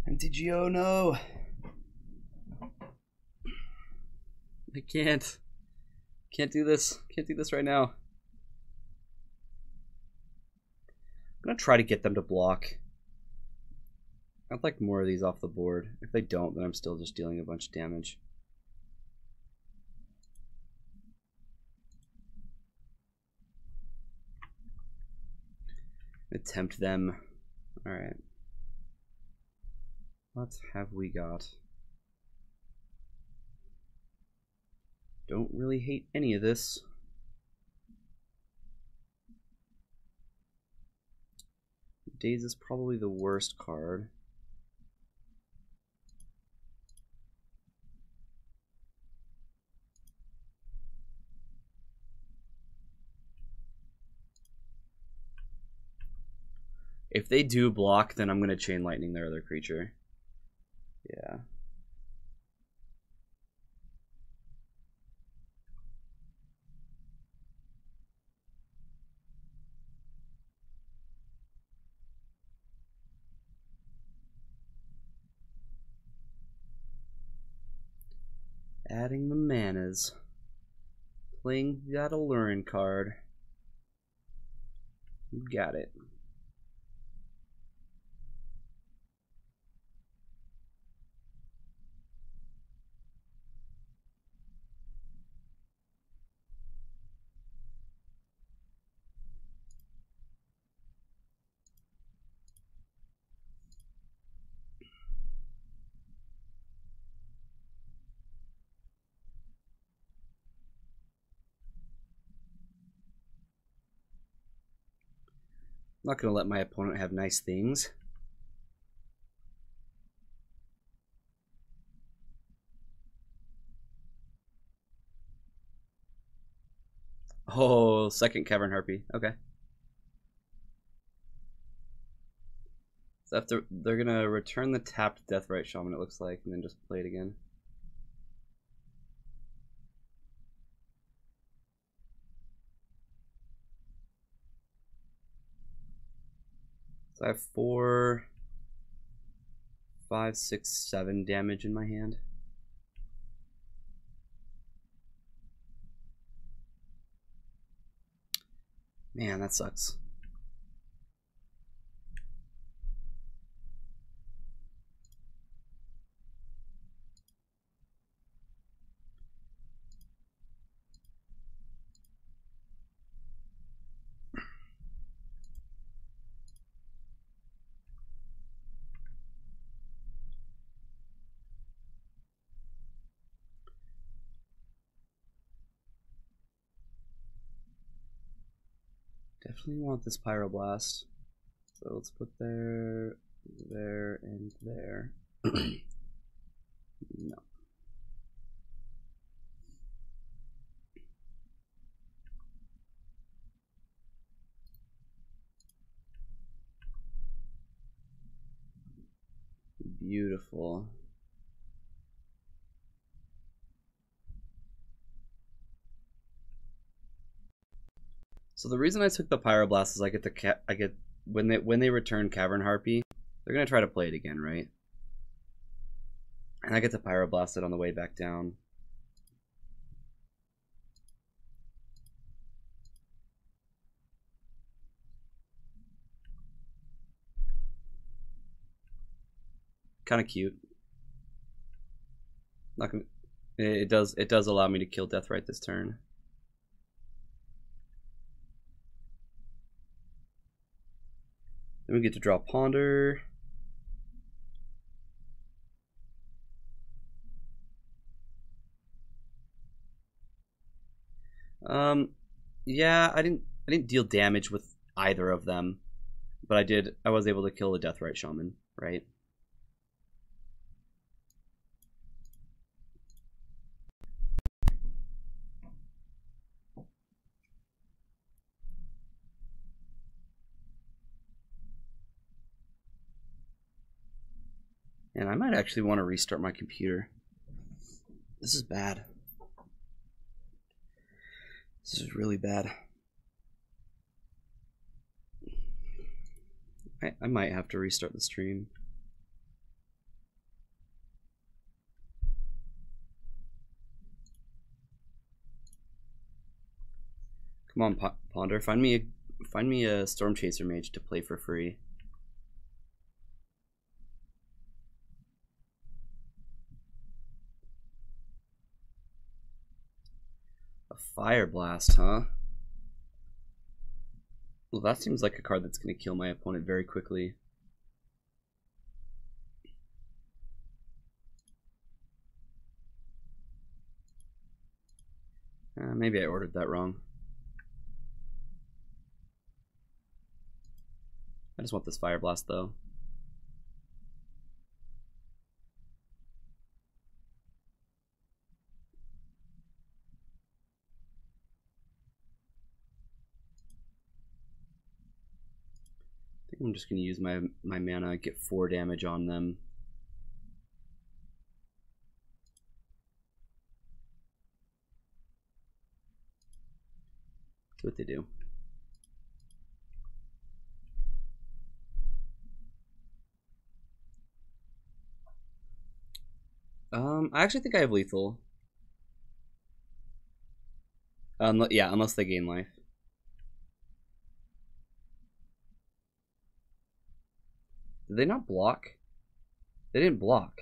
MTGO, no. I can't. Can't do this. Can't do this right now. I'm gonna try to get them to block. I'd like more of these off the board. If they don't, then I'm still just dealing a bunch of damage. Attempt them. Alright. What have we got? Don't really hate any of this. Daze is probably the worst card. If they do block, then I'm going to Chain Lightning their other creature. Yeah. Adding the manas. Playing that Alurin card. You got it. not going to let my opponent have nice things. Oh, second Cavern Harpy. Okay. So after they're gonna return the tapped Deathrite Shaman, it looks like, and then just play it again. So I have 4, 5, 6, 7 damage in my hand. Man, that sucks. Definitely want this Pyroblast. So let's put there, and there. No. Beautiful. So the reason I took the Pyroblast is I get when they return Cavern Harpy, they're gonna try to play it again, right? And I get to Pyroblast it on the way back down. Kind of cute. Not gonna. It does allow me to kill Deathrite this turn. Then we get to draw Ponder. Yeah, I didn't deal damage with either of them, but I was able to kill the Deathrite Shaman, right? And I might actually want to restart my computer. This is bad. This is really bad. I might have to restart the stream. Come on, Ponder, find me a Storm Chaser Mage to play for free. A Fire Blast, huh? Well, that seems like a card that's going to kill my opponent very quickly. Maybe I ordered that wrong. I just want this Fire Blast, though. I think I'm just going to use my mana, get 4 damage on them. See what they do. I actually think I have lethal. Yeah, unless they gain life. Did they not block? They didn't block.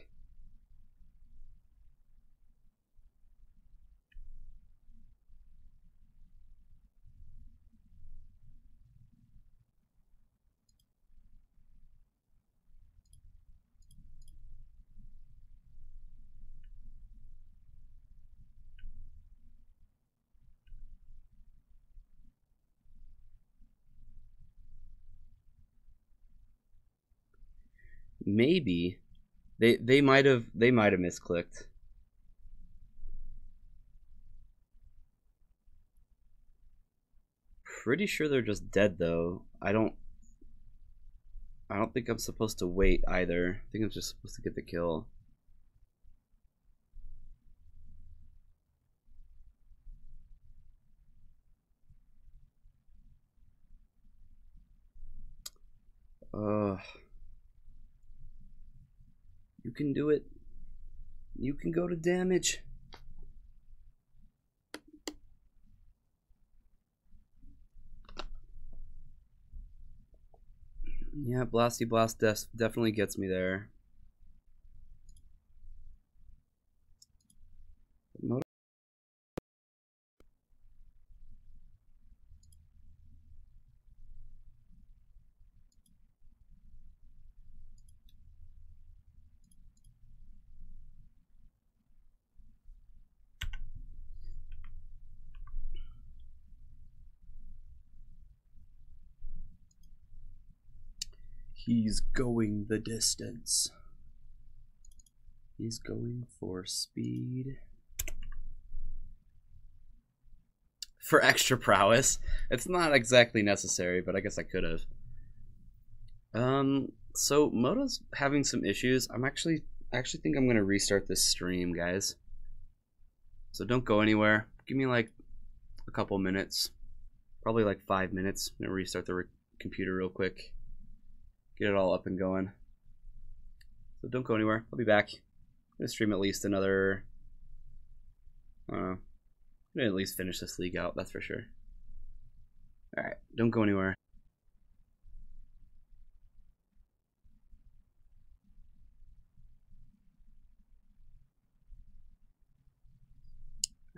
Maybe they might have misclicked. Pretty sure they're just dead though. I don't think I'm supposed to wait either. I think I'm just supposed to get the kill. You can do it. You can go to damage. Yeah, Blasty Blast definitely gets me there. He's going the distance. He's going for speed. For extra prowess. It's not exactly necessary, but I guess I could have. So Moto's having some issues. I actually think I'm gonna restart this stream, guys. So don't go anywhere. Give me like a couple minutes. Probably like 5 minutes. I'm gonna restart the computer real quick. Get it all up and going. So don't go anywhere. I'll be back. I'm gonna stream at least another. I don't know. I'm gonna at least finish this league out. That's for sure. All right. Don't go anywhere.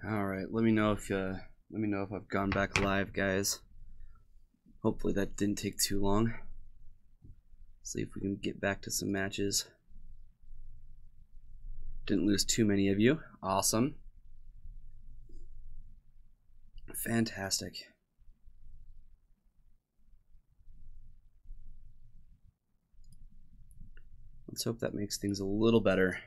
All right. Let me know if I've gone back live, guys. Hopefully that didn't take too long. See if we can get back to some matches. Didn't lose too many of you. Awesome. Fantastic. Let's hope that makes things a little better.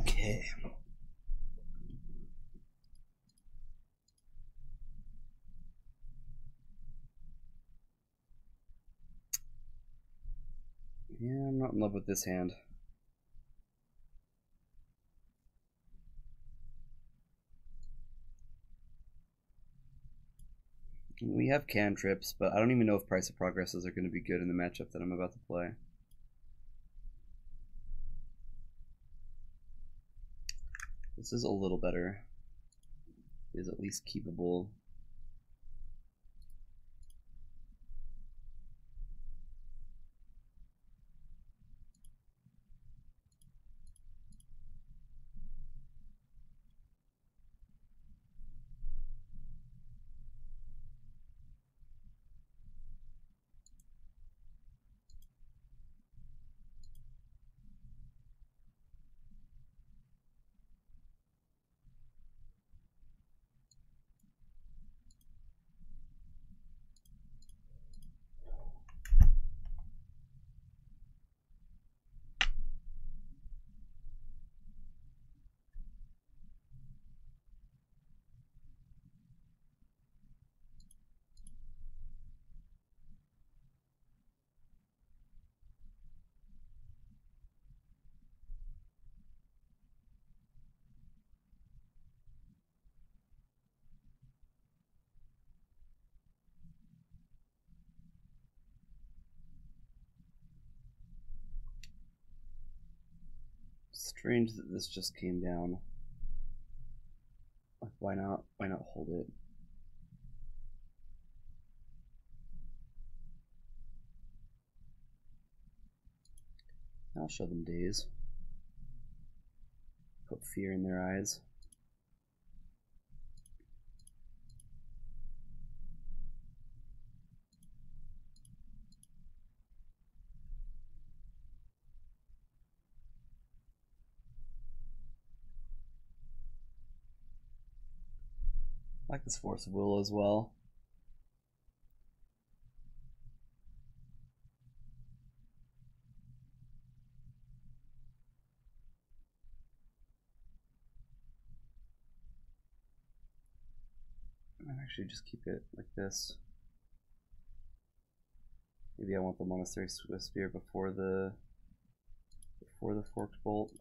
Okay. Yeah, I'm not in love with this hand. We have cantrips, but I don't even know if Price of Progresses are going to be good in the matchup that I'm about to play. This is a little better. It is at least keepable. Strange that this just came down. Like, why not hold it? I'll show them days. Put fear in their eyes. I like this Force of Will as well. I might actually just keep it like this. Maybe I want the Monastery Sphere before the Forked Bolt.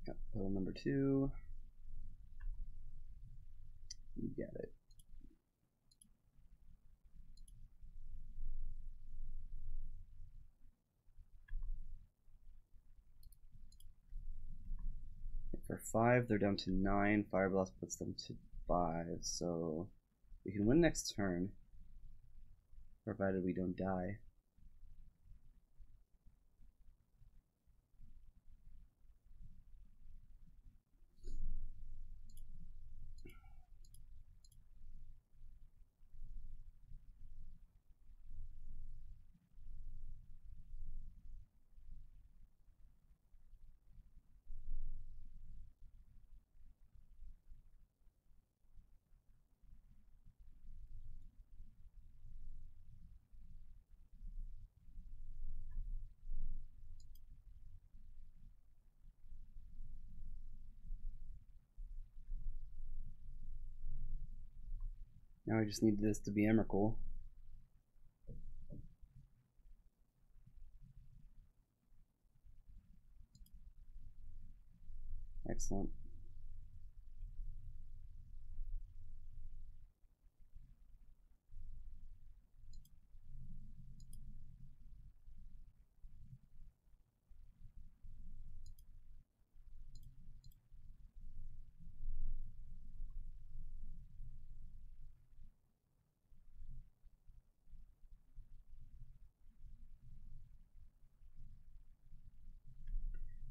Got pill number 2. You get it. For 5, they're down to 9. Fire Blast puts them to 5, so we can win next turn, provided we don't die. Now I just need this to be Emrakul. Excellent.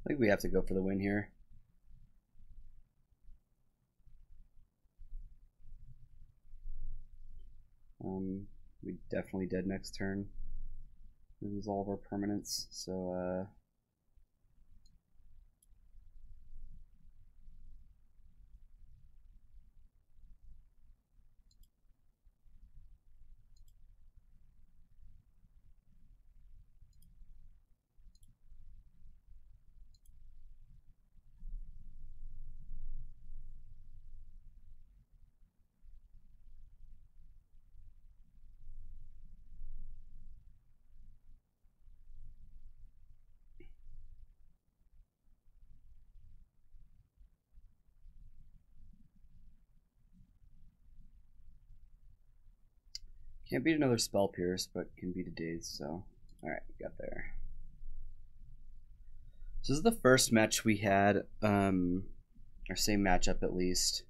I think we have to go for the win here. We definitely dead next turn. Lose all of our permanents, so can't beat another Spell Pierce, but can beat a Daze, so alright, we got there. So this is the first match we had, our same matchup at least.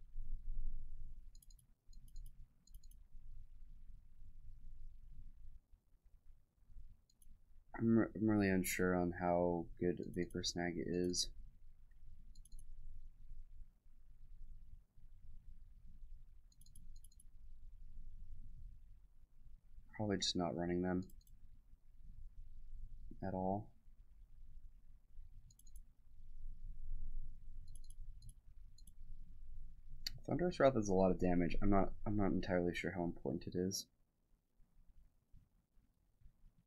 I'm really unsure on how good Vapor Snag is. Probably just not running them at all. Thunderous Wrath is a lot of damage. I'm not entirely sure how important it is.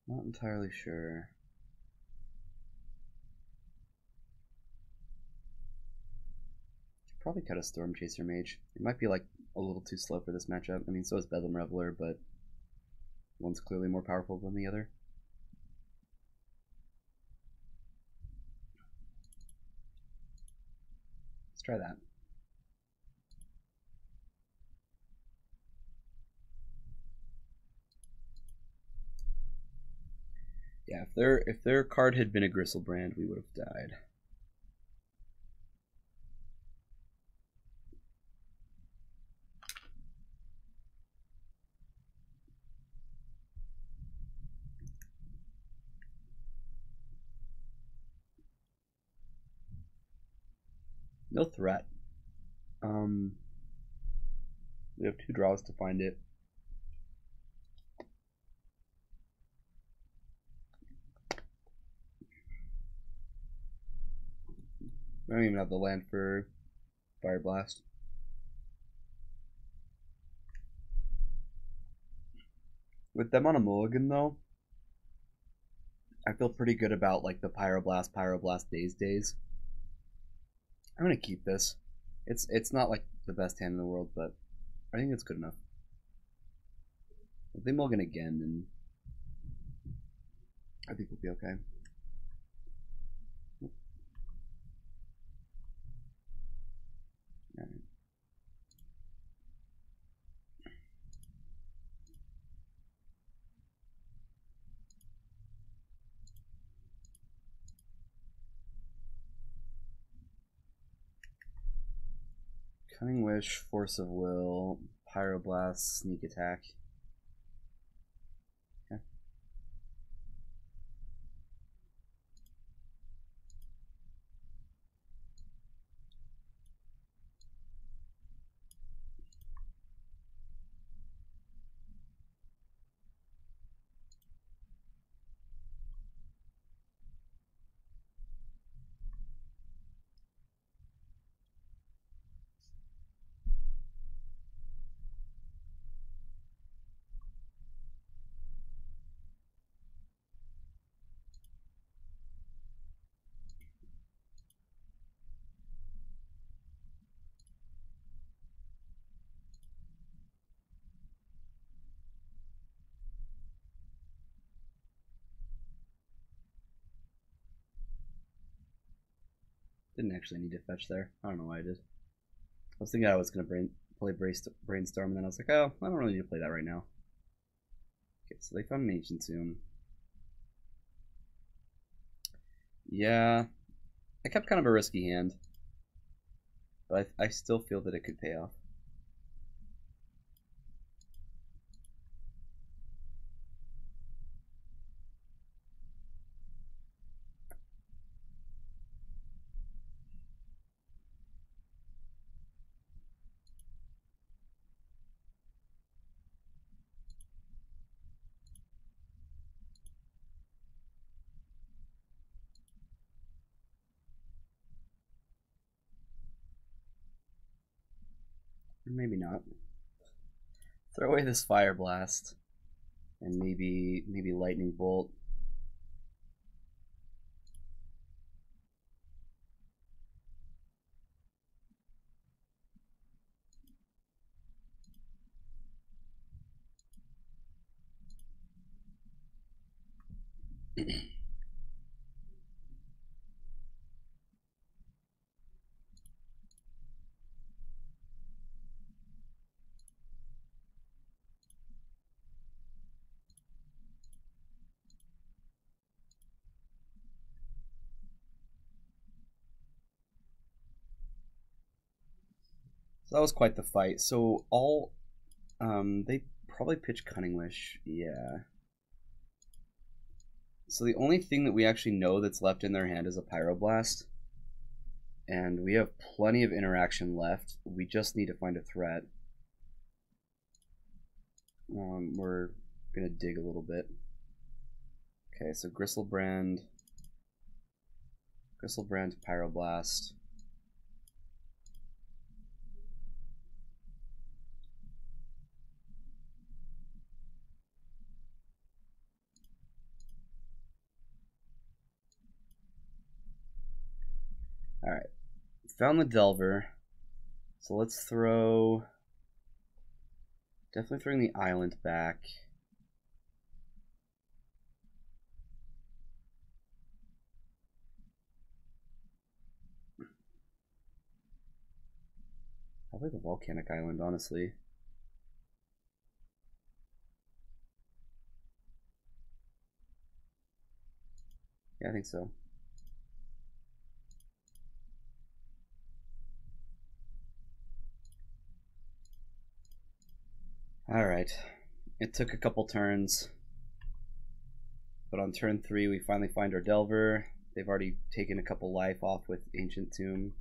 Not entirely sure. probably cut a Storm Chaser Mage. It might be like a little too slow for this matchup. I mean, so is Bedlam Reveler, but one's clearly more powerful than the other. Let's try that. Yeah, if their card had been a Gristlebrand, we would have died. No threat. We have 2 draws to find it. I don't even have the land for Fire Blast. With them on a mulligan, though, I feel pretty good about like the Pyroblast days. I'm gonna keep this. It's not like the best hand in the world, but I think it's good enough. If they mulligan again, then I think we'll be okay. All right. Cunning Wish, Force of Will, Pyroblast, Sneak Attack. Okay. Didn't actually need to fetch there. I don't know why I did. I was thinking I was going to play Brainstorm, and then I was like, oh, I don't really need to play that right now. Okay, so they found an Ancient Tomb. Yeah, I kept kind of a risky hand, but I still feel that it could pay off. Or maybe not. Throw away this Fire Blast, and maybe Lightning Bolt. So that was quite the fight. So all, they probably pitched Cunning Wish. Yeah. So the only thing that we actually know that's left in their hand is a Pyroblast. And we have plenty of interaction left. We just need to find a threat. We're gonna dig a little bit. Okay, so Gristlebrand, Pyroblast. Alright, found the Delver. So let's throw... Definitely throwing the island back. Probably the volcanic island, honestly. Yeah, I think so. Alright. It took a couple turns. But on turn 3, we finally find our Delver. They've already taken a couple life off with Ancient Tomb.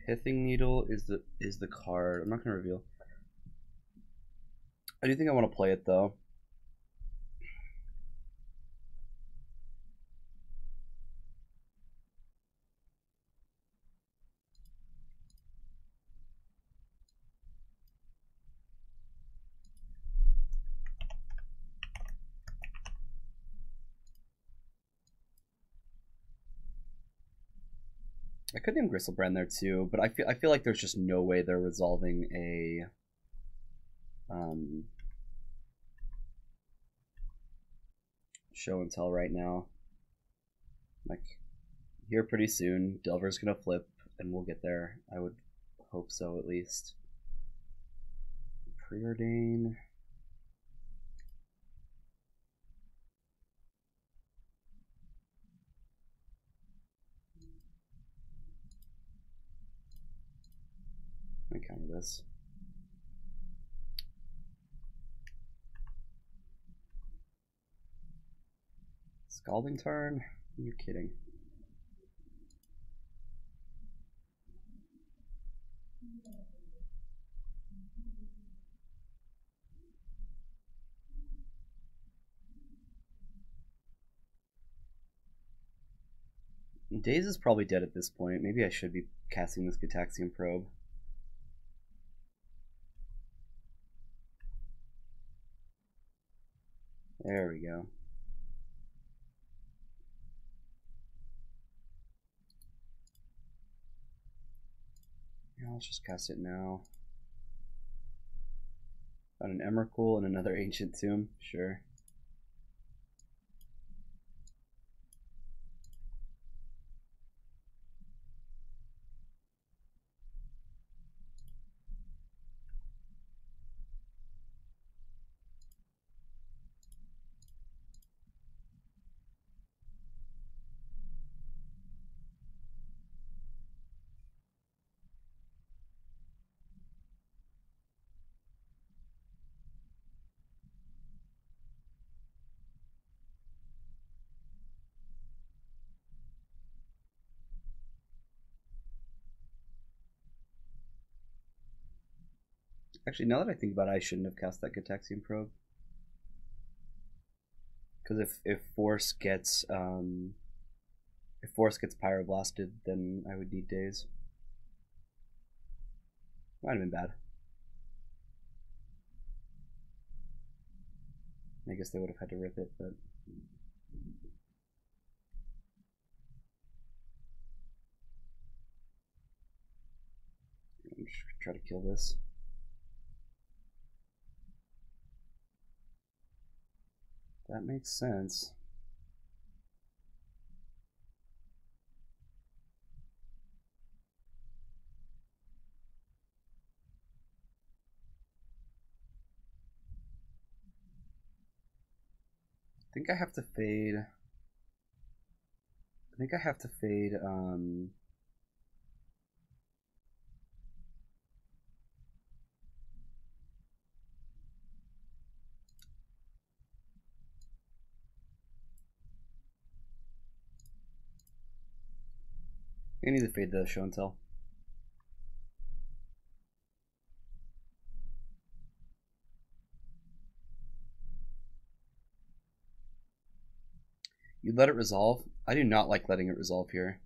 Pithing Needle is the card. I'm not going to reveal. I do think I want to play it, though. I could name Gristlebrand there too, but I feel like there's just no way they're resolving a show and tell right now. Like here pretty soon, Delver's gonna flip and we'll get there. I would hope so at least. Preordain. Let me counter this. Scalding Tarn? You're kidding. Daze is probably dead at this point. Maybe I should be casting this Gitaxian Probe. There we go. Yeah, let's just cast it now. Got an Emrakul and another Ancient Tomb. Sure. Actually, now that I think about it, I shouldn't have cast that Gitaxian Probe. Because if Force gets Pyroblasted, then I would need Daze. Might have been bad. I guess they would have had to rip it, but I'm just gonna try to kill this. That makes sense. I think I have to fade. I need to fade the show and tell. You let it resolve? I do not like letting it resolve here.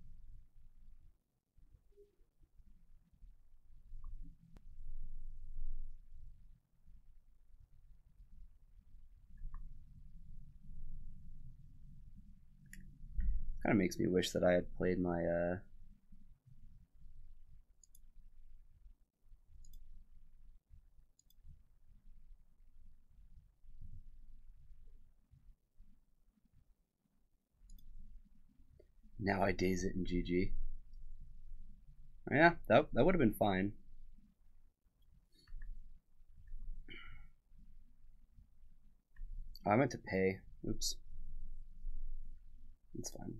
Kind of makes me wish that I had played my now I daze it in GG. Yeah, that would have been fine. I meant to pay. Oops. It's fine.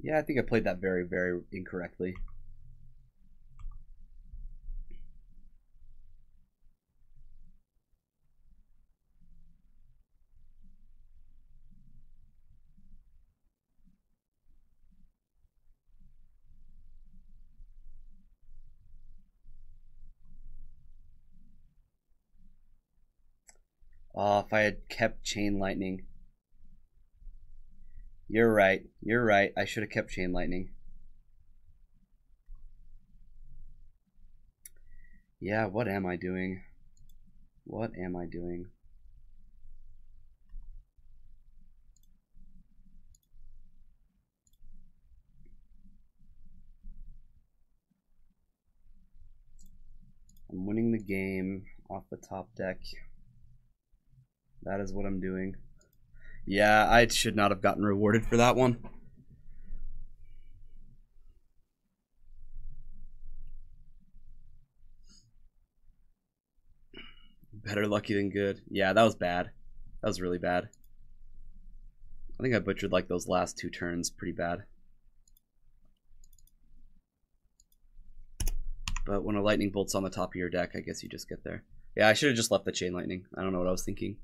Yeah, I think I played that very, very incorrectly. Oh, if I had kept Chain Lightning. You're right. You're right. I should have kept Chain Lightning. Yeah, what am I doing? What am I doing? I'm winning the game off the top deck. That is what I'm doing. Yeah, I should not have gotten rewarded for that one. Better lucky than good. Yeah, that was bad. That was really bad. I think I butchered like those last 2 turns pretty bad. But when a lightning bolt's on the top of your deck, I guess you just get there. Yeah, I should have just left the Chain Lightning. I don't know what I was thinking.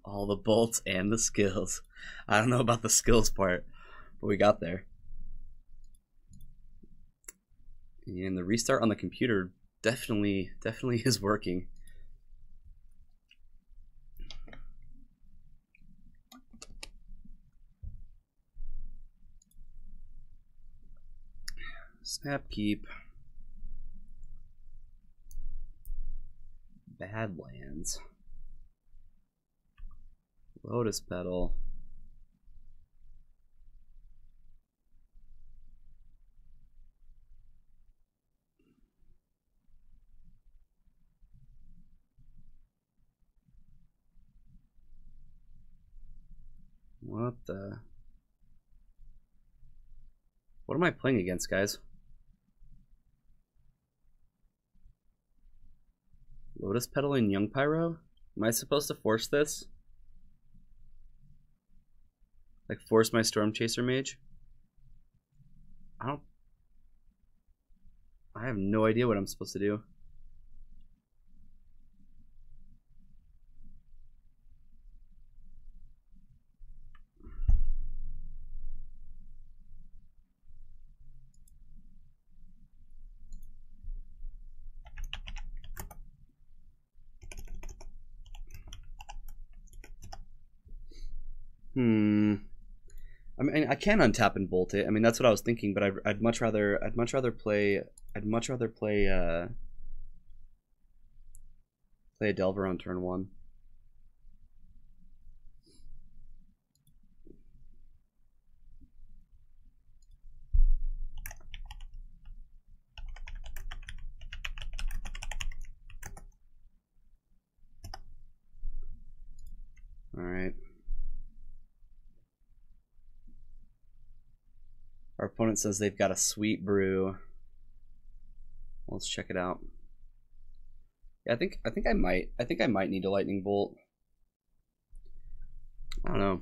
All the bolts and the skills. I don't know about the skills part, but we got there. And the restart on the computer definitely is working. Snap keep. Badlands. Lotus Petal. What the? What am I playing against, guys? Lotus Petal and Young Pyro? Am I supposed to force this? Like force my Storm Chaser Mage? I have no idea what I'm supposed to do. I mean, I can untap and bolt it. I mean, that's what I was thinking, but I'd much rather play play a Delver on turn 1. All right. Our opponent says they've got a sweet brew. Let's check it out. Yeah, I think I might need a lightning bolt. I don't know.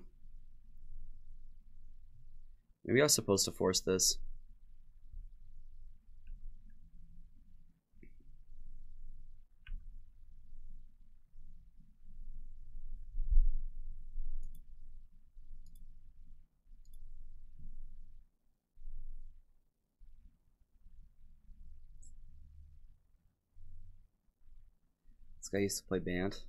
Maybe I was supposed to force this. This guy used to play band.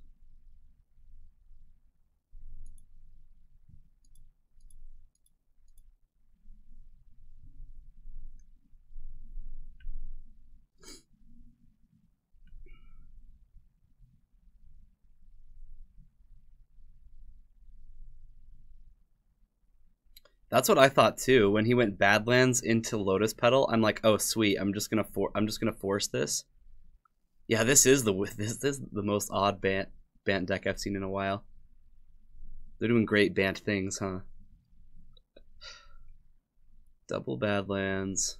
That's what I thought too. When he went Badlands into Lotus Petal, I'm like, oh sweet, I'm just gonna force this. Yeah, this is the most odd Bant deck I've seen in a while. They're doing great Bant things, huh? Double Badlands.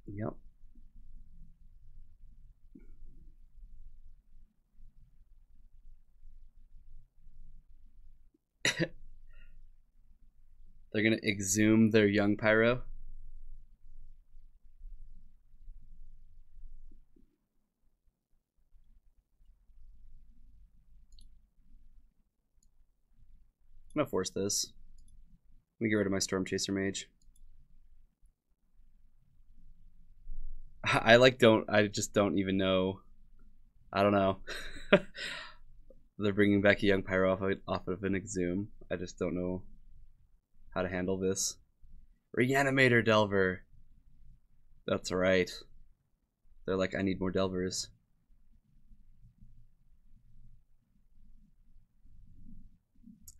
Yep. They're gonna exhume their young Pyro. I'm gonna force this. Let me get rid of my Storm Chaser Mage. I just don't even know. I don't know. They're bringing back a young Pyro off of an Exhume. I just don't know how to handle this. Reanimator Delver. That's right. They're like, I need more Delvers.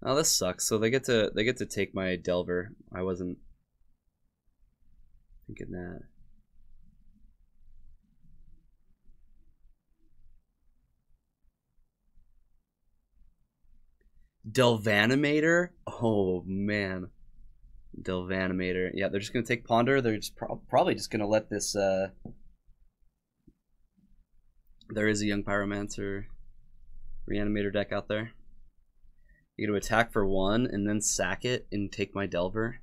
Oh, this sucks. So they get to take my Delver. I wasn't thinking that. Delvanimator? Oh man. Delvanimator. Yeah, they're just gonna take Ponder. They're just probably just gonna let this there is a young Pyromancer Reanimator deck out there. You're gonna attack for 1 and then sack it and take my Delver.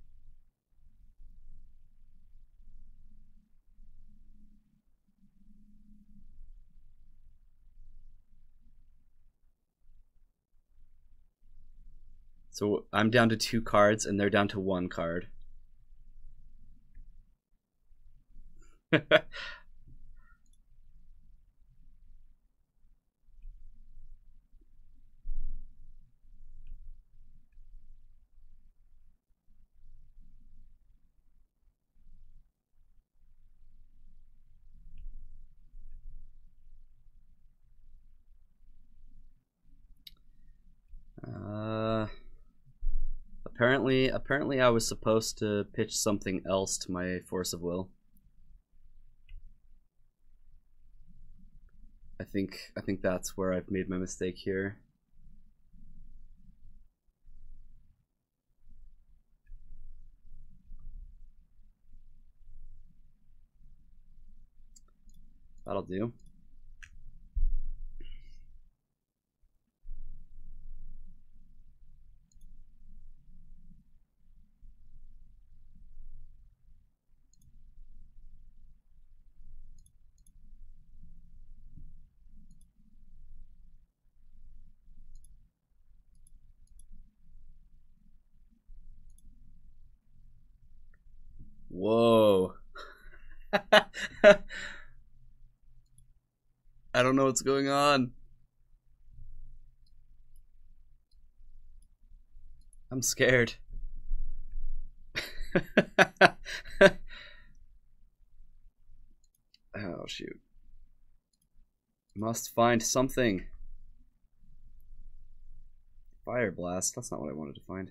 So I'm down to 2 cards and they're down to 1 card. Apparently I was supposed to pitch something else to my Force of Will. I think that's where I've made my mistake here. That'll do. Whoa. I don't know what's going on. I'm scared. Oh, shoot. Must find something. Fire Blast. That's not what I wanted to find.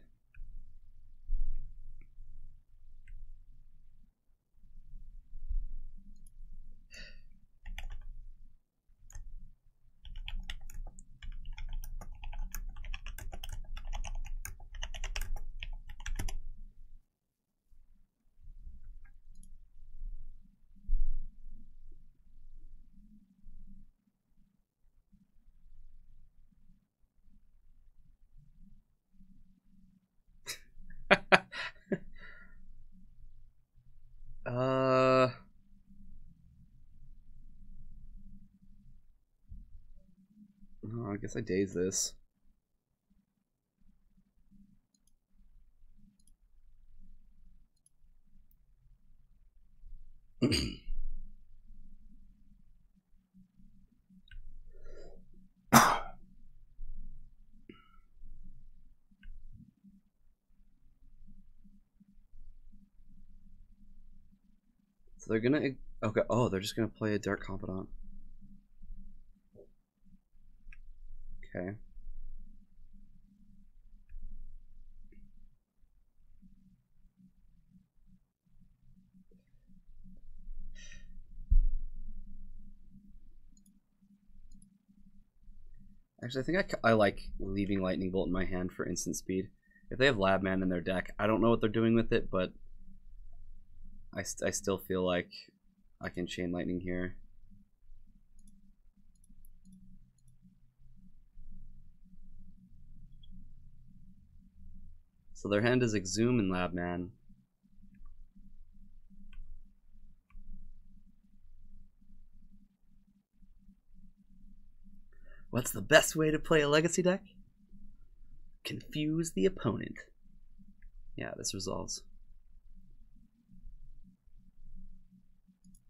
guess I daze this. So they're gonna, okay, oh, they're just gonna play a Dark Confidant. Okay. Actually, I think I like leaving Lightning Bolt in my hand for instant speed. If they have Labman in their deck, I don't know what they're doing with it, but I still feel like I can Chain Lightning here. So their hand is Exhume and Labman. What's the best way to play a Legacy deck? Confuse the opponent. Yeah, this resolves.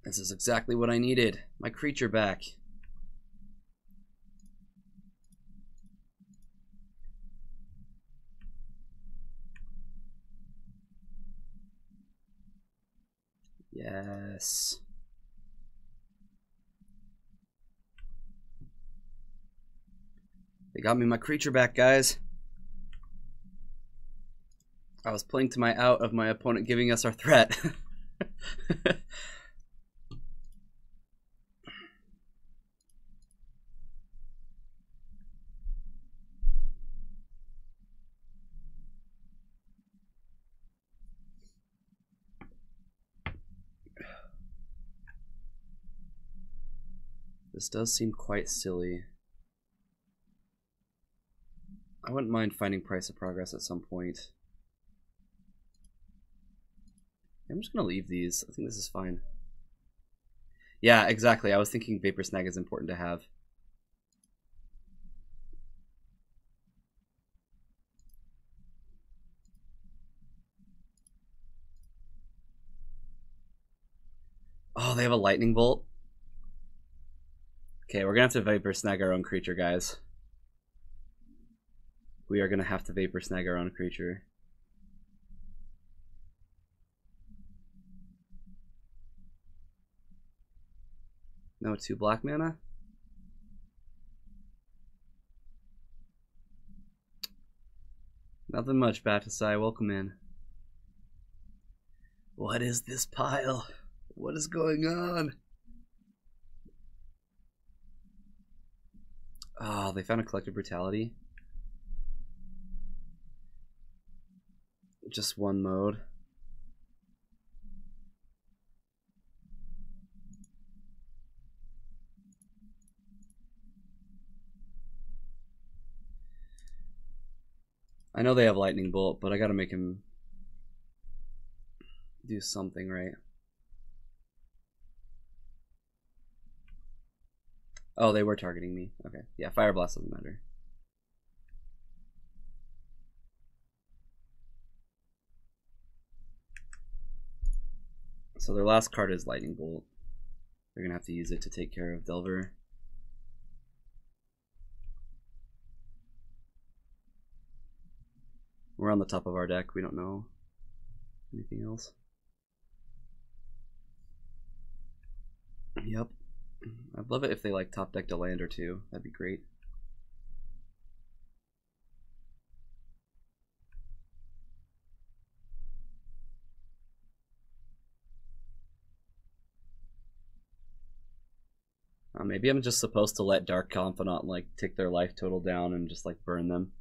This is exactly what I needed. My creature back. Yes. They got me my creature back, guys. I was playing to my out of my opponent giving us our threat. This does seem quite silly. I wouldn't mind finding Price of Progress at some point. I'm just gonna leave these. I think this is fine. Yeah, exactly. I was thinking Vapor Snag is important to have. Oh, they have a Lightning Bolt? Okay, we're gonna have to Vapor Snag our own creature, guys. We are gonna have to Vapor Snag our own creature. No 2 black mana? Nothing much, Batasai. Welcome in. What is this pile? What is going on? Oh, they found a Collective Brutality. Just one mode. I know they have Lightning Bolt, but I gotta make him do something right. Oh, they were targeting me. Okay. Yeah, Fire Blast doesn't matter. So their last card is Lightning Bolt. They're gonna have to use it to take care of Delver. We're on the top of our deck. We don't know anything else. Yep. I'd love it if they like top decked a land or two. That'd be great. Maybe I'm just supposed to let Dark Confidant like tick their life total down and just like burn them.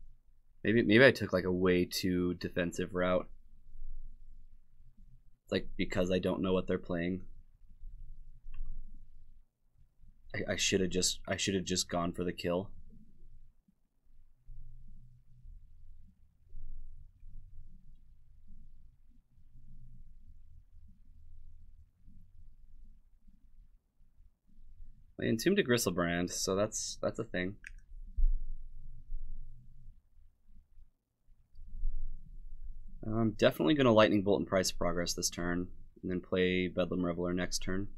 Maybe I took like a way too defensive route. Like because I don't know what they're playing. I should have just gone for the kill. I entombed a Gristlebrand, so that's a thing. I'm definitely going to Lightning Bolt and Price Progress this turn, and then play Bedlam Reveler next turn.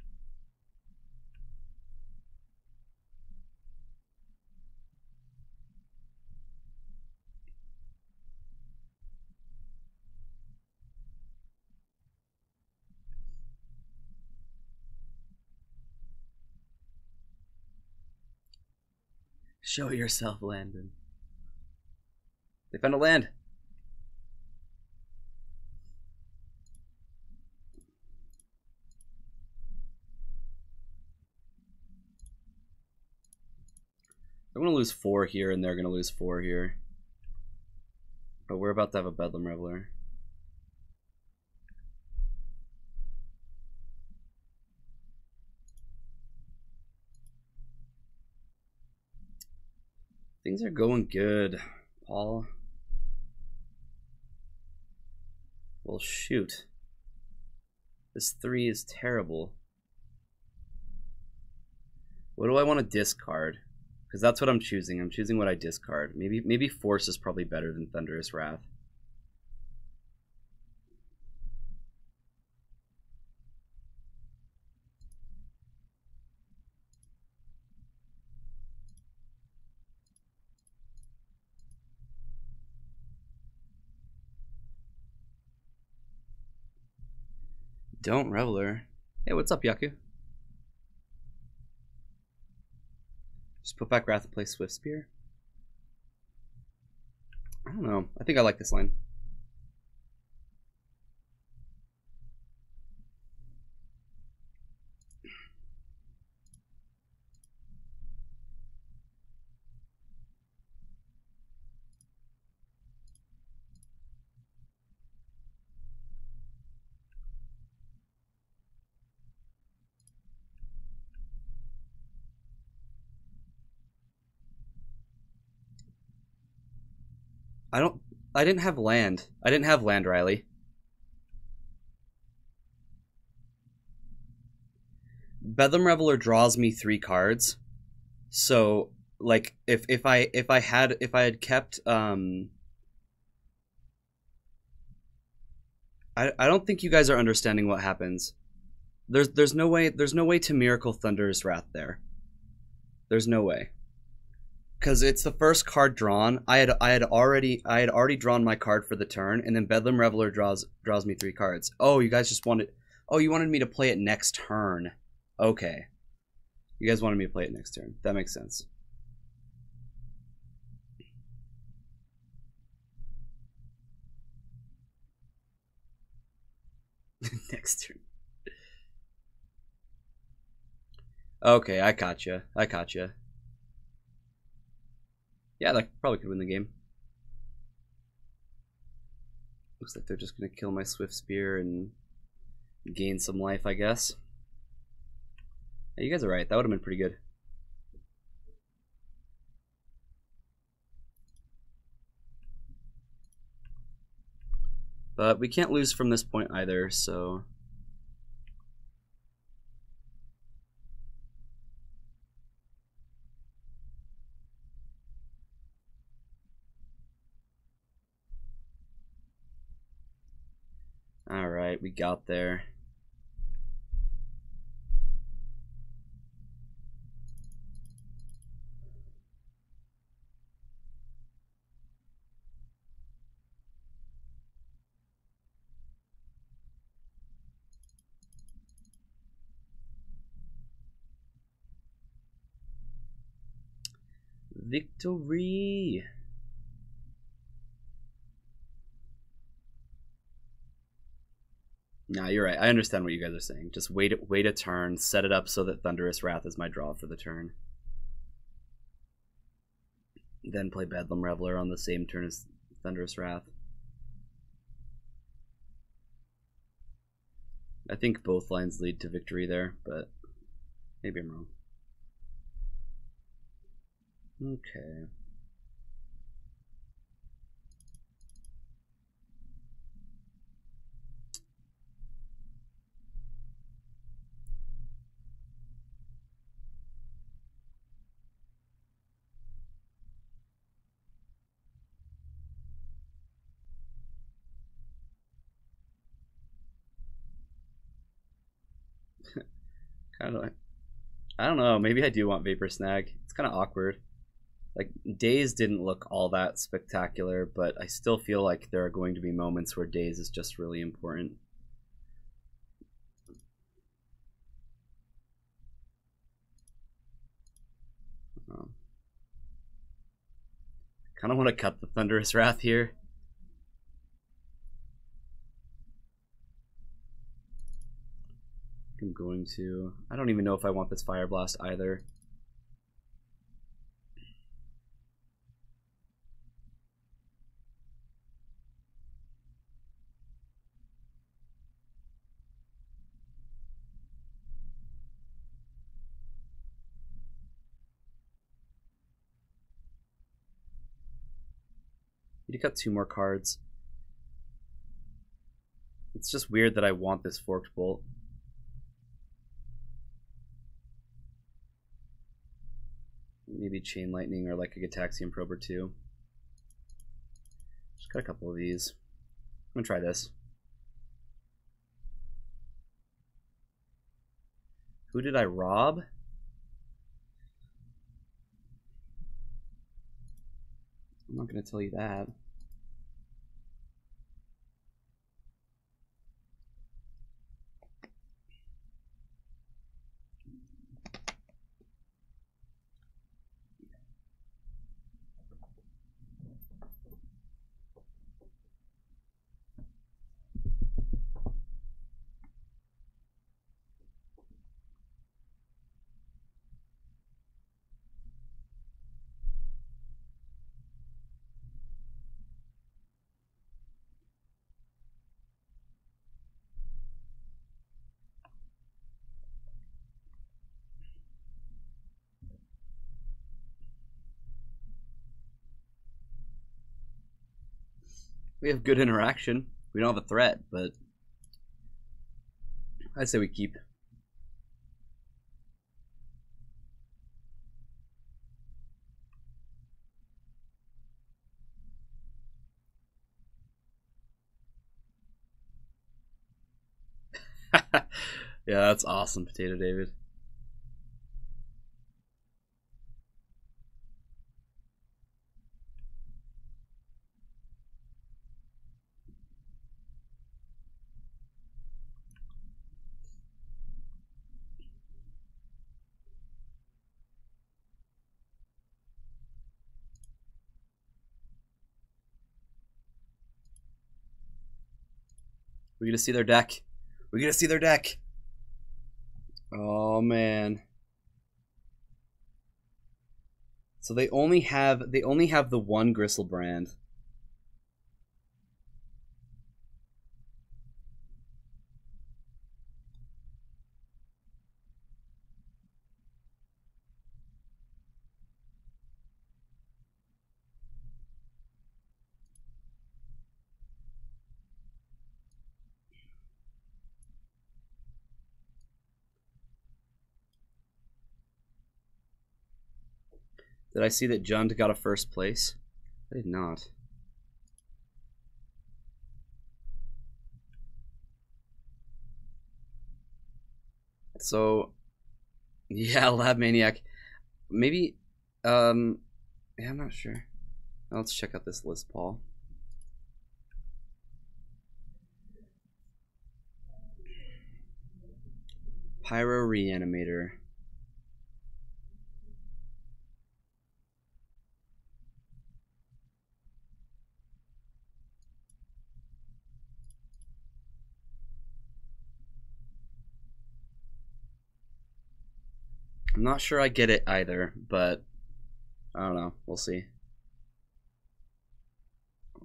Show yourself, Landon. They found a land. I'm going to lose 4 here, and they're going to lose 4 here. But we're about to have a Bedlam Reveler. Things are going good, Paul. Well, shoot. This 3 is terrible. What do I want to discard? Because that's what I'm choosing. I'm choosing what I discard. Maybe Force is probably better than Thunderous Wrath. Don't Reveler. Hey, what's up, Yaku? Just put back Wrath and play Swift Spear. I don't know. I think I like this line. I didn't have land. I didn't have land, Riley. Bedlam Reveler draws me 3 cards. So, like, if I had kept I don't think you guys are understanding what happens. There's no way to Miracle Thunderous Wrath there. There's no way. Because it's the first card drawn. I had already drawn my card for the turn, and then Bedlam Reveler draws me 3 cards. Oh, you guys just wanted. Oh, you wanted me to play it next turn. Okay. You guys wanted me to play it next turn. That makes sense. Next turn. Okay, I caught you. Yeah, that probably could win the game. Looks like they're just going to kill my Swift Spear and gain some life, I guess. Yeah, you guys are right. That would have been pretty good. But we can't lose from this point either, so... Alright, we got there. Victory! Nah, you're right. I understand what you guys are saying. Just wait a turn, set it up so that Thunderous Wrath is my draw for the turn. Then play Bedlam Reveler on the same turn as Thunderous Wrath. I think both lines lead to victory there, but maybe I'm wrong. Okay. Kind of like, I don't know. Maybe I do want Vapor Snag. It's kind of awkward. Like, Daze didn't look all that spectacular, but I still feel like there are going to be moments where Daze is just really important. Kind of want to cut the Thunderous Wrath here. I'm going to... I don't even know if I want this Fire Blast either. Need to cut 2 more cards. It's just weird that I want this Forked Bolt. Maybe Chain Lightning or like a Gataxian Probe or 2. Just got a couple of these. I'm gonna try this. Who did I rob? I'm not gonna tell you that. We have good interaction. We don't have a threat, but I'd say we keep. Yeah, that's awesome, Potato David. We're gonna see their deck. We're gonna see their deck. Oh man. So they only have the one Gristlebrand. Did I see that Jund got a first place? I did not. So, yeah, Lab Maniac. Maybe, yeah, I'm not sure. Now let's check out this list, Paul. Pyro Reanimator. I'm not sure I get it either, but I don't know. We'll see.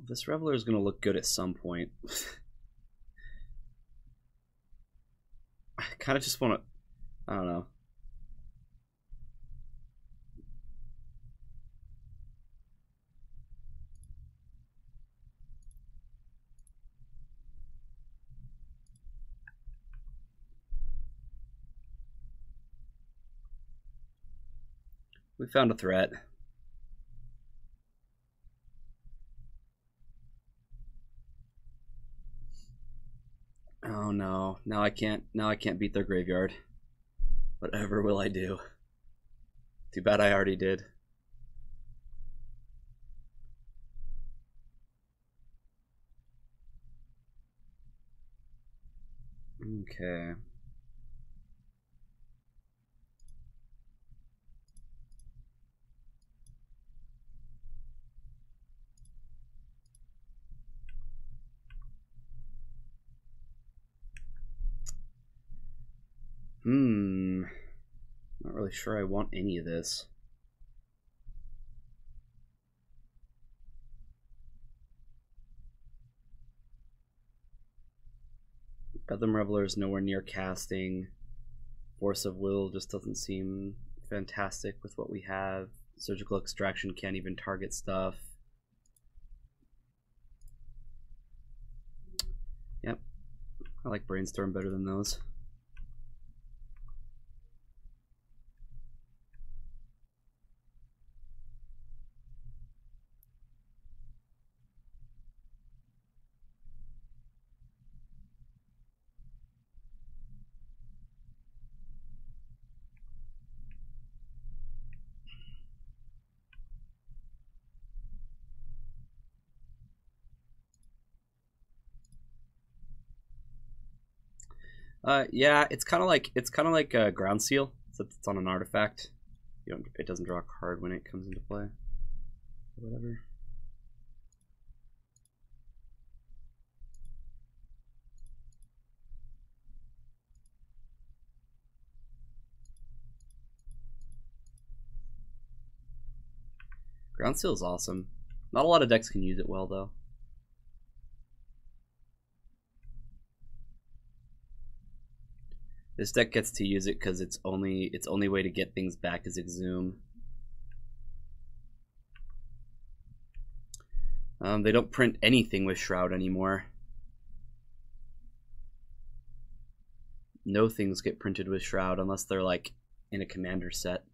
This Reveler is going to look good at some point. I kind of just want to... I don't know. We found a threat. Oh no. Now I can't beat their graveyard. Whatever will I do? Too bad I already did. Okay. Not really sure I want any of this. Bedlam Reveler is nowhere near casting. Force of Will just doesn't seem fantastic with what we have. Surgical Extraction can't even target stuff. Yep. I like Brainstorm better than those. Yeah, it's kind of like a Ground Seal, except it's on an artifact. It doesn't draw a card when it comes into play. Whatever. Ground Seal is awesome. Not a lot of decks can use it well though. This deck gets to use it because its only way to get things back is Exhume. They don't print anything with Shroud anymore. No things get printed with Shroud unless they're like in a commander set.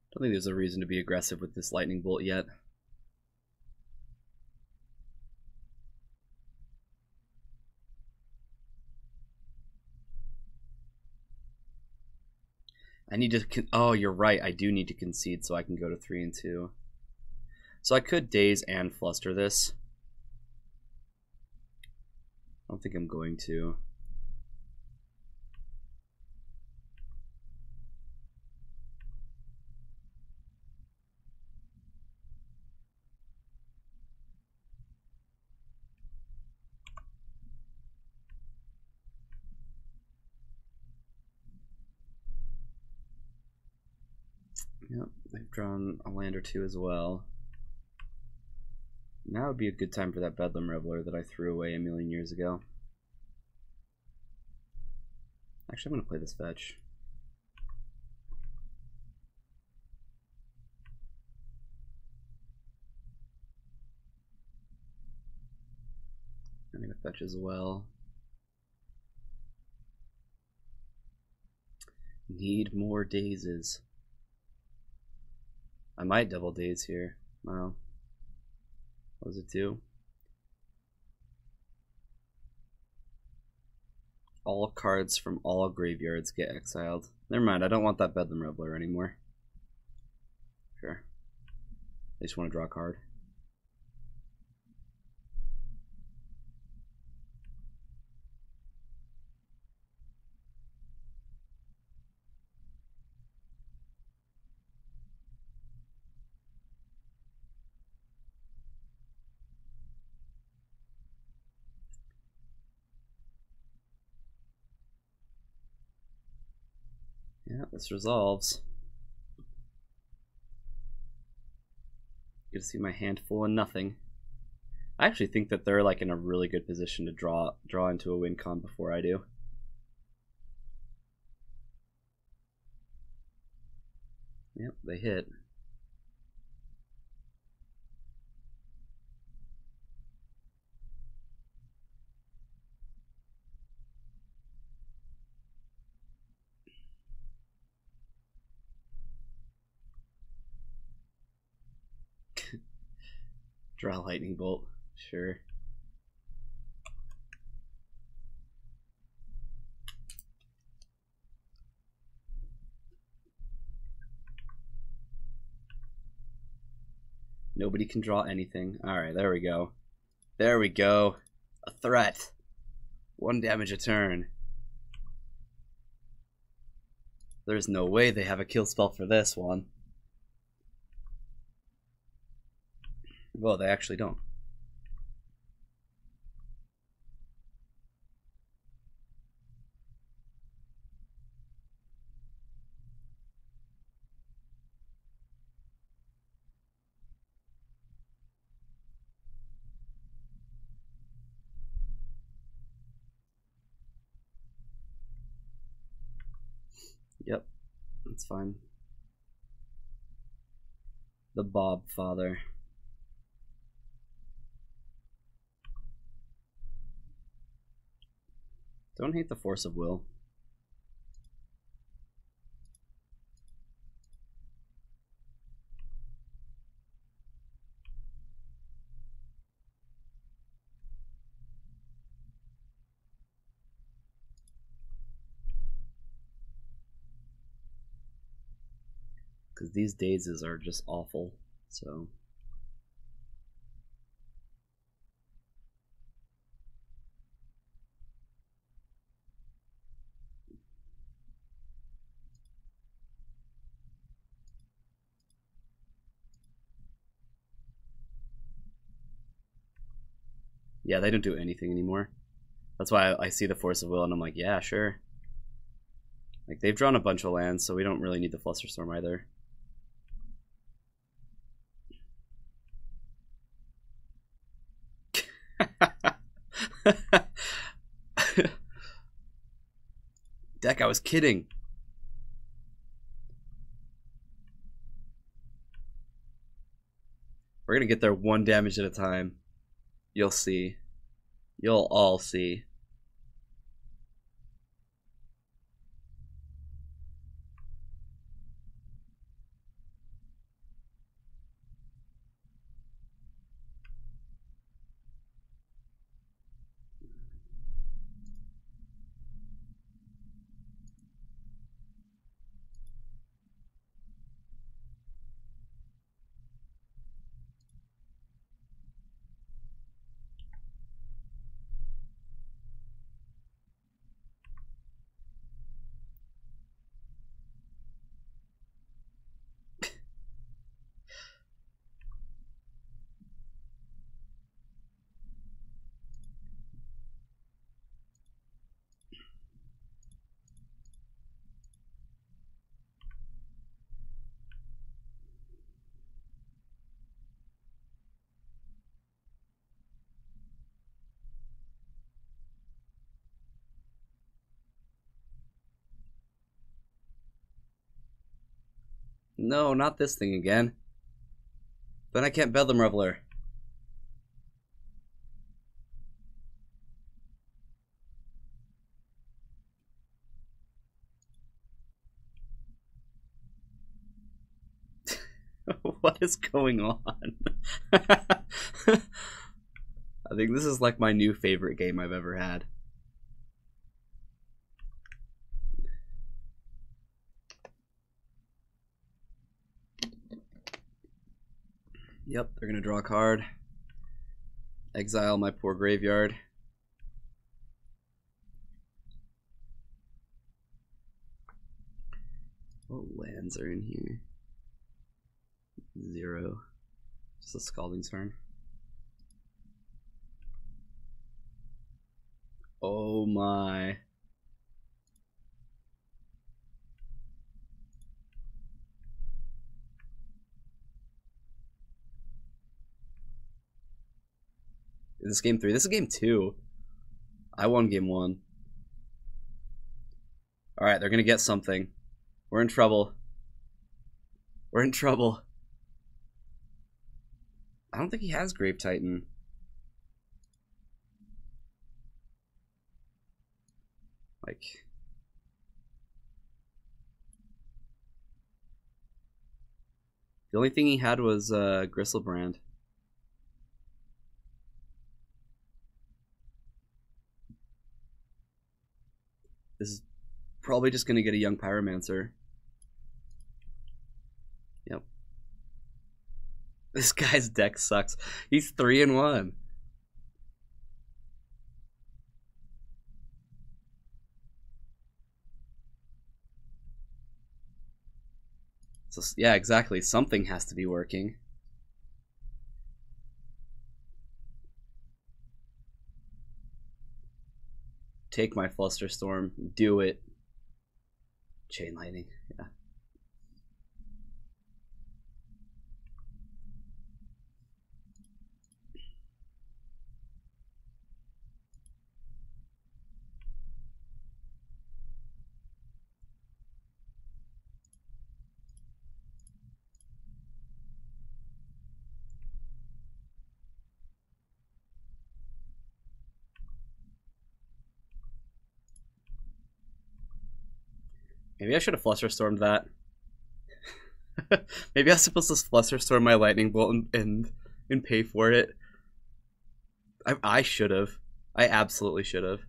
I don't think there's a reason to be aggressive with this lightning bolt yet. I need to. Oh, you're right. I do need to concede so I can go to 3 and 2. So I could daze and fluster this. I don't think I'm going to. Yep, I've drawn a land or two as well. Now would be a good time for that Bedlam Reveler that I threw away a million years ago. Actually, I'm going to play this fetch. I'm going to fetch as well. Need more dazes. I might double daze here. Wow. What does it do? All cards from all graveyards get exiled. Never mind, I don't want that Bedlam Reveler anymore. Sure. I just want to draw a card. Yeah, this resolves. Get to see my hand full of nothing. I actually think that they're like in a really good position to draw into a win con before I do. Yep, they hit. Draw lightning bolt, sure. Nobody can draw anything. Alright, there we go. There we go. A threat. 1 damage a turn. There's no way they have a kill spell for this one. Well, they actually don't. Yep, that's fine. The Bob Father. Don't hate the force of will. Because these dazes are just awful, so... Yeah, they don't do anything anymore. That's why I see the force of will and I'm like, yeah, sure. Like, they've drawn a bunch of lands, so we don't really need the Flusterstorm either. Deck, I was kidding. We're gonna get there 1 damage at a time. You'll see. You'll all see. No, not this thing again. Then I can't Bedlam Reveler. What is going on? I think this is like my new favorite game I've ever had. Yep, they're gonna draw a card. Exile my poor graveyard. What lands are in here? 0. Just a Scalding Turn. Oh my. Is this game 3? This is game 2. I won game 1. Alright, they're gonna get something. We're in trouble. We're in trouble. I don't think he has Grave Titan. Like... The only thing he had was Gristlebrand. This is probably just going to get a young Pyromancer. Yep. This guy's deck sucks. He's 3-1. So, yeah, exactly. Something has to be working. Take my Flusterstorm. Do it. Chain Lightning. Yeah. Maybe I should have Flusterstormed that. Maybe I was supposed to Flusterstorm my Lightning Bolt and pay for it. I should have. I absolutely should have.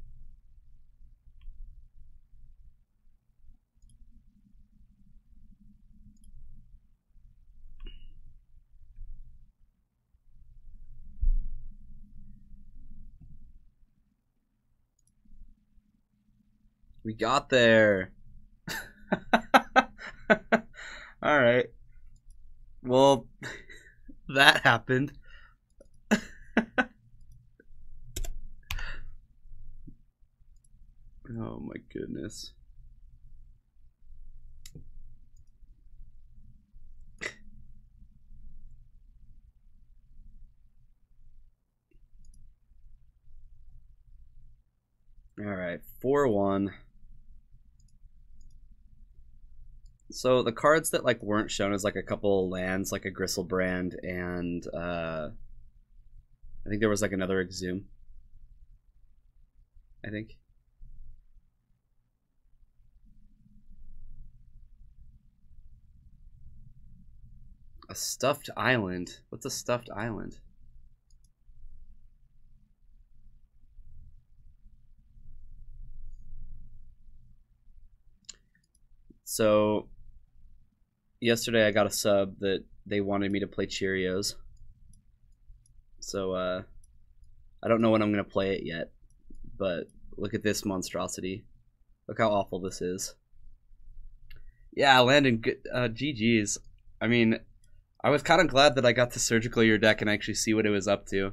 We got there. All right. Well, that happened. Oh my goodness. All right, 4-1. So the cards that like weren't shown as like a couple lands, like a Gristlebrand, and I think there was like another Exhume. I think. A stuffed island. What's a stuffed island? So yesterday I got a sub that they wanted me to play Cheerios. So I don't know when I'm going to play it yet, but look at this monstrosity. Look how awful this is. Yeah, Landon, GG's. I mean, I was kind of glad that I got to surgical your deck and actually see what it was up to.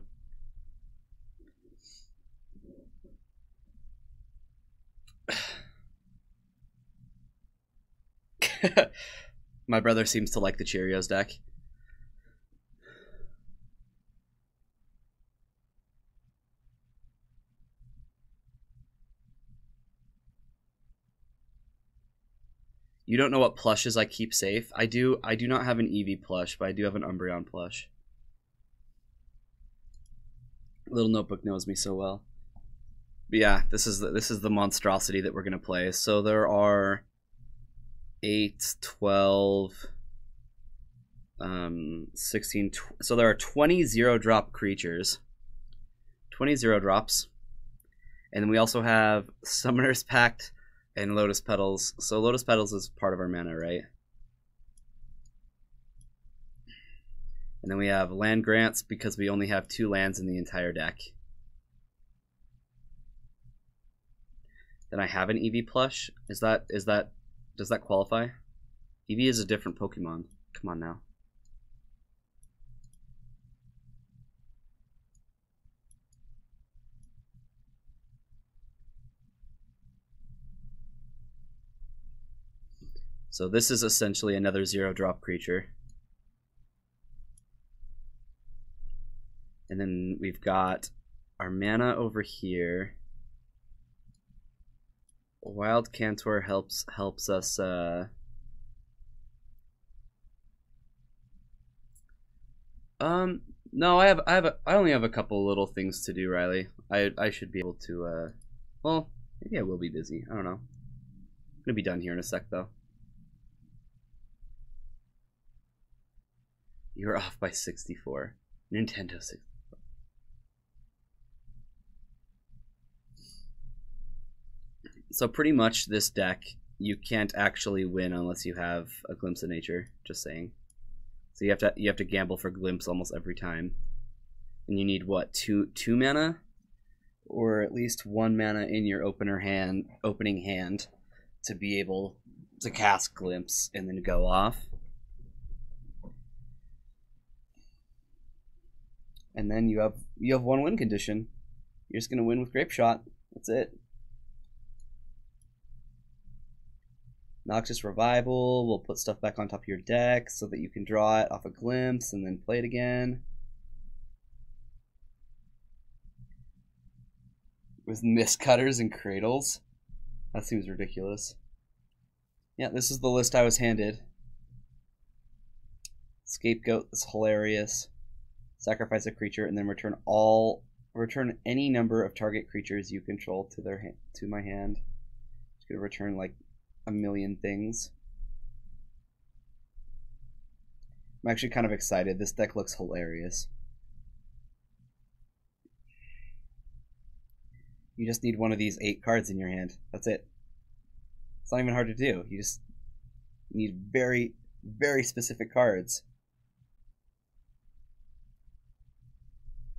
My brother seems to like the Cheerios deck. You don't know what plushes I keep safe? I do not have an Eevee plush, but I do have an Umbreon plush. Little Notebook knows me so well. But yeah, this is the monstrosity that we're gonna play. So there are 8, 12, 16. So there are 20 0-drop creatures. 20 0-drops. And then we also have Summoner's Pact and Lotus Petals. So Lotus Petals is part of our mana, right? And then we have Land Grants because we only have 2 lands in the entire deck. Then I have an Eevee plush. Does that qualify? Eevee is a different Pokemon. Come on now. So this is essentially another 0-drop creature. And then we've got our mana over here. Wild Cantor helps us. No, I only have a couple little things to do, Riley. I should be able to. Well, maybe I will be busy. I don't know. I'm gonna be done here in a sec, though. You're off by 64. Nintendo 64. So pretty much this deck, you can't actually win unless you have a Glimpse of Nature. Just saying. So you have to gamble for Glimpse almost every time, and you need what, two mana, or at least 1 mana in your opening hand, to be able to cast Glimpse and then go off. And then you have 1 win condition. You're just gonna win with Grape Shot. That's it. Noxious Revival will put stuff back on top of your deck so that you can draw it off a Glimpse and then play it again. With Mist Cutters and Cradles. That seems ridiculous. Yeah, this is the list I was handed. Scapegoat is hilarious. Sacrifice a creature and then return any number of target creatures you control to my hand. Just gonna return like a million things. I'm actually kind of excited. This deck looks hilarious. You just need one of these 8 cards in your hand. That's it. It's not even hard to do. You just need very, very specific cards.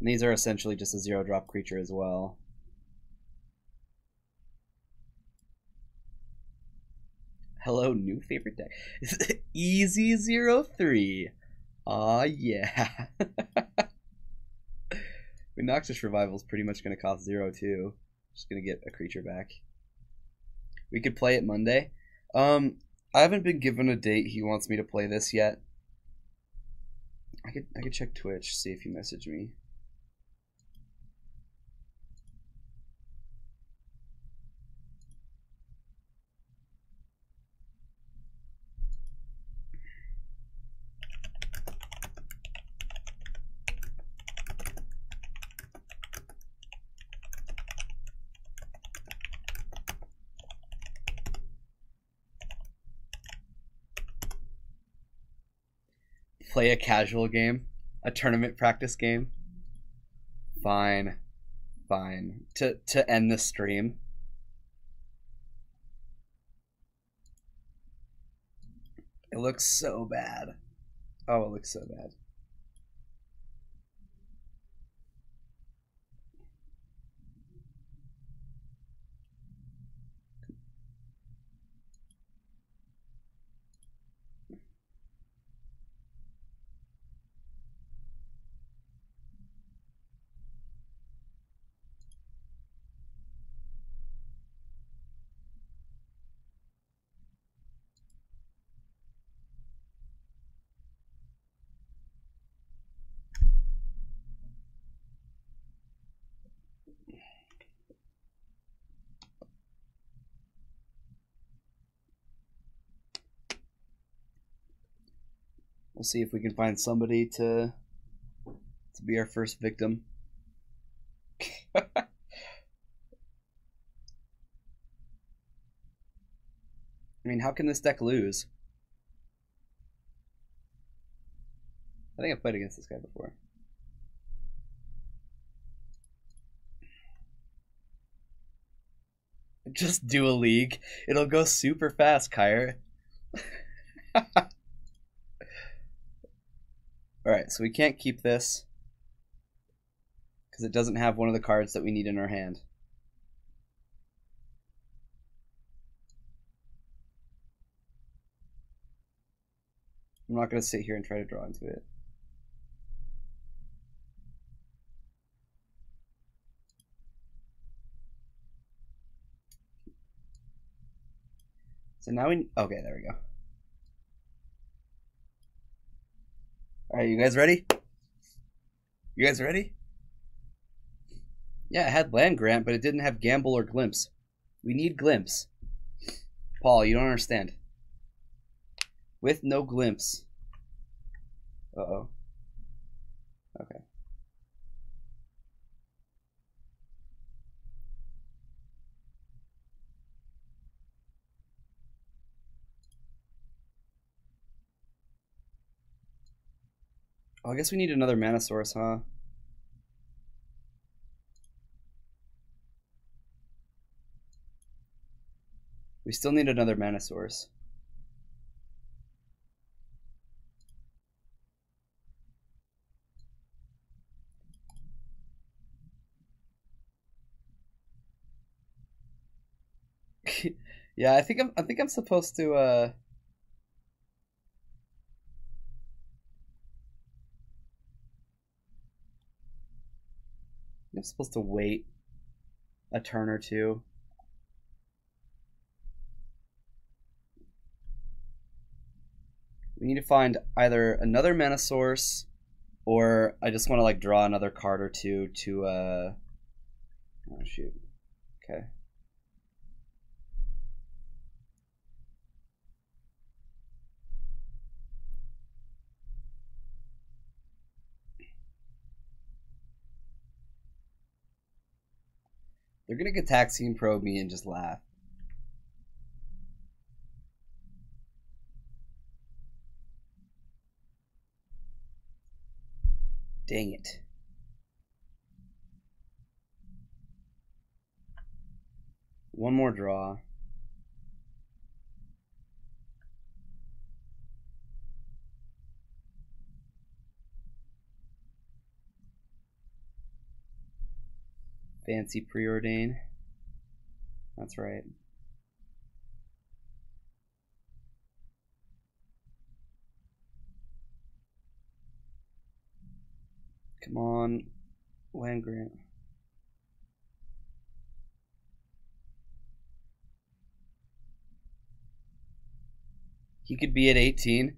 And these are essentially just a 0-drop creature as well. Hello, new favorite deck. Easy 03. Aw, yeah. Noxious Revival is pretty much going to cost 0 too. Just going to get a creature back. We could play it Monday. I haven't been given a date he wants me to play this yet. I could check Twitch, see if he messaged me. Play a casual game, a tournament practice game. Fine. To end the stream. It looks so bad. Oh, it looks so bad. We'll see if we can find somebody to be our first victim. I mean, how can this deck lose? I think I've played against this guy before. Just do a league. It'll go super fast, Kyre. Alright, so we can't keep this because it doesn't have one of the cards that we need in our hand. I'm not going to sit here and try to draw into it. So now we... Okay, there we go. Alright, you guys ready? You guys ready? Yeah, it had land grant, but it didn't have gamble or glimpse. We need glimpse. Paul, you don't understand. With no glimpse. Uh-oh. Okay. Oh, I guess we need another mana source, huh? We still need another mana source. Yeah, I think I'm supposed to I'm supposed to wait a turn or two. We need to find either another mana source, or I just want to like draw another card or two to oh shoot. Okay. They're gonna get taxi and probe me and just laugh. Dang it. One more draw. Fancy preordain. That's right. Come on, land grant. He could be at 18.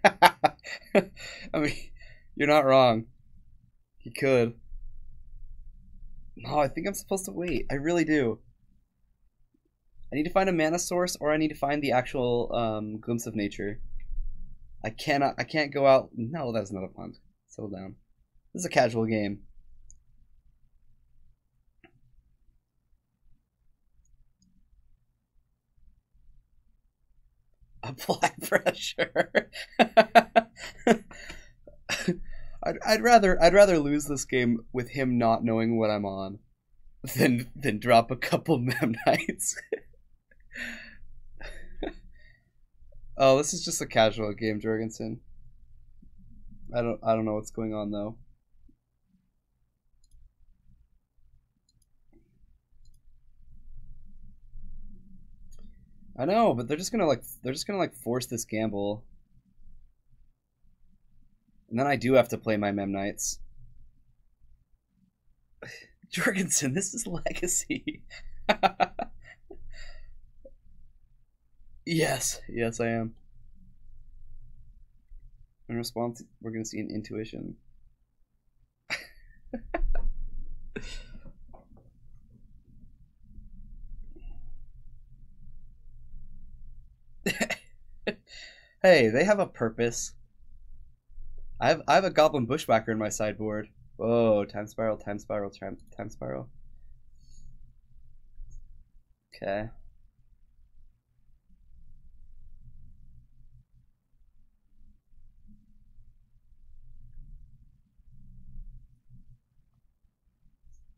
I mean, you're not wrong. He could. No, I think I'm supposed to wait. I really do. I need to find a mana source, or I need to find the actual glimpse of nature. I can't go out. No, that's not a punt. Settle down. This is a casual game. Apply pressure. I'd rather lose this game with him not knowing what I'm on than drop a couple Mem Knights. Oh, this is just a casual game, Jorgensen. I don't know what's going on though. I know, but they're just gonna force this gamble. And then I do have to play my Mem Knights. Jorgensen, this is Legacy. Yes, I am. In response, we're going to see an intuition. Hey, they have a purpose. I have a Goblin Bushwhacker in my sideboard. Whoa, time spiral, time spiral, time spiral. Okay.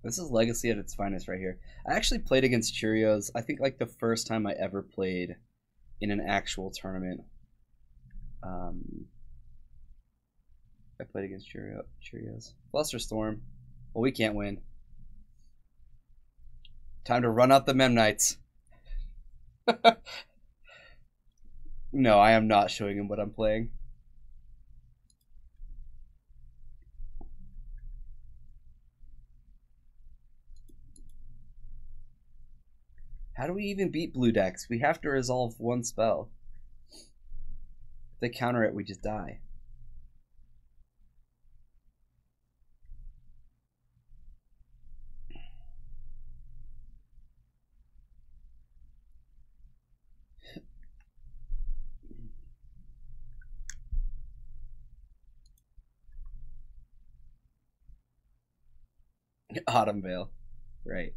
This is Legacy at its finest right here. I actually played against Cheerios, I think like the first time I ever played in an actual tournament. I played against Cheerios. Flusterstorm. Well, we can't win. Time to run out the Mem Knights. No, I am not showing him what I'm playing. How do we even beat blue decks? We have to resolve one spell. If they counter it, we just die. Autumn Veil. Right.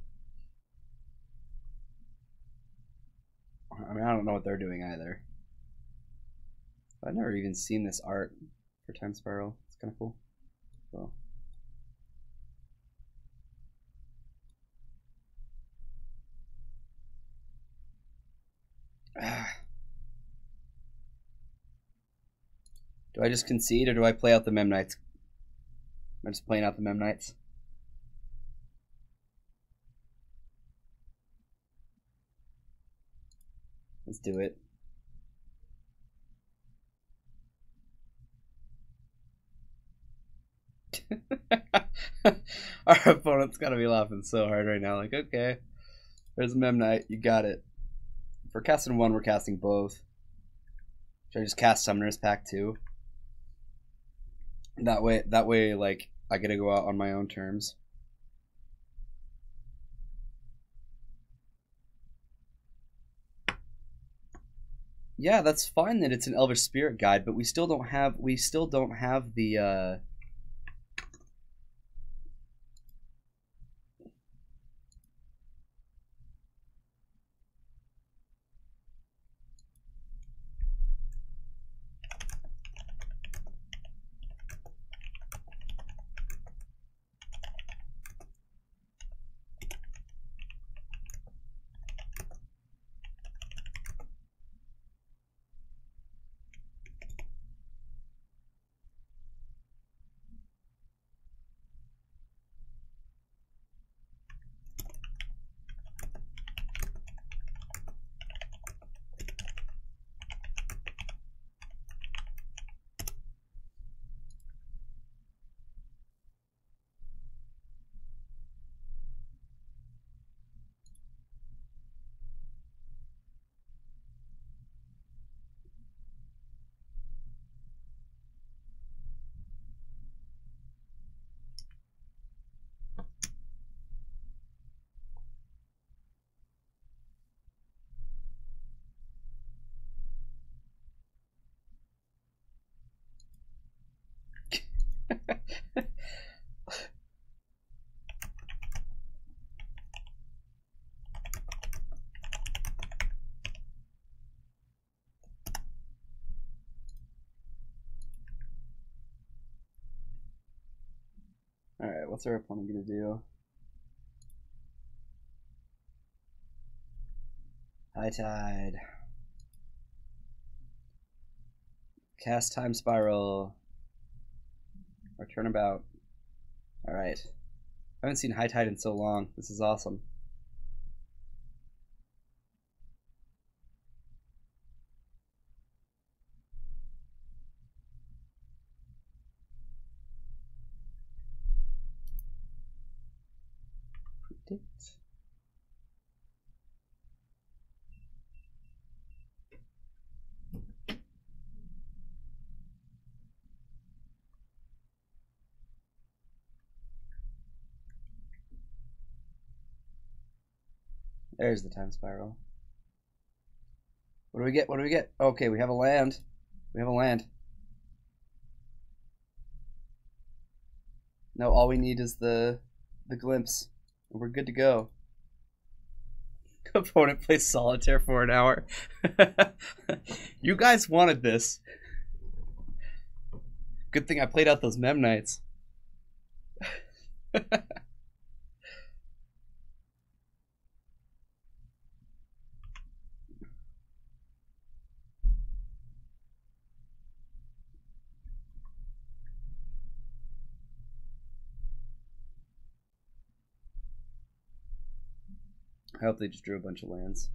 I mean, I don't know what they're doing either. I've never even seen this art for Time Spiral. It's kind of cool. So. Do I just concede or do I play out the Mem Knights? Am I just playing out the Mem Knights? Let's do it. Our opponent's gotta be laughing so hard right now. Like, okay, there's a Mem Knight. You got it. If we're casting one, we're casting both. Should I just cast Summoner's Pact too? That way, like, I get to go out on my own terms. Yeah, that's fine that it's an Elvish Spirit Guide, but we still don't have the Alright, what's our opponent gonna do? High Tide. Cast Time Spiral. Or Turnabout. Alright. I haven't seen High Tide in so long. This is awesome. Predict. There's the Time Spiral. What do we get? What do we get? Okay, we have a land. We have a land. No, all we need is the glimpse. And we're good to go. Opponent plays solitaire for an hour. You guys wanted this. Good thing I played out those Mem Knights. I hope they just drew a bunch of lands.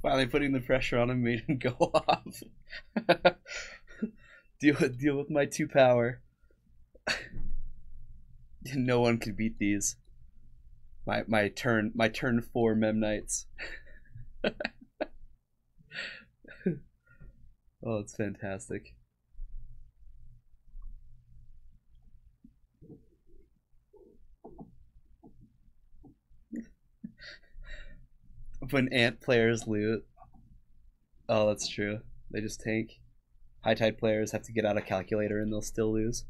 Finally putting the pressure on him made him go off. deal with my 2 power. No one could beat these. My turn 4 Mem Knights. Oh, it's fantastic. when ant players loot. Oh, that's true. They just tank. High tide players have to get out a calculator and they'll still lose.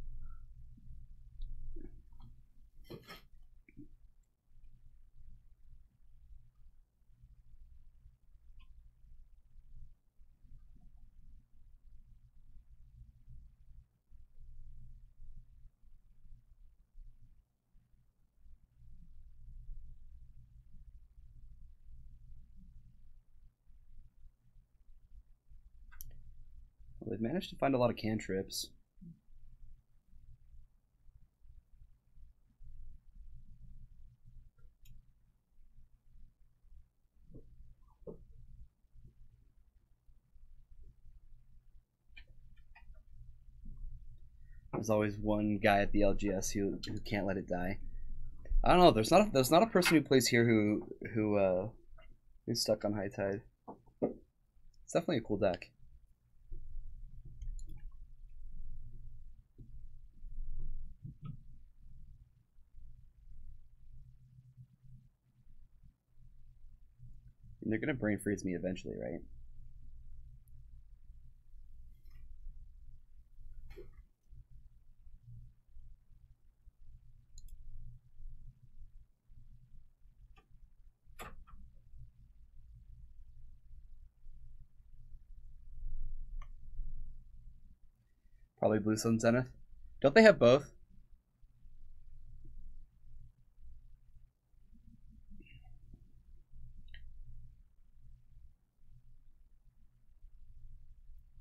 Well, they've managed to find a lot of cantrips. There's always one guy at the LGS who can't let it die. I don't know. There's not a person who plays here who's stuck on high tide. It's definitely a cool deck. And they're gonna brain freeze me eventually, right? Probably Blue Sun Zenith. Don't they have both?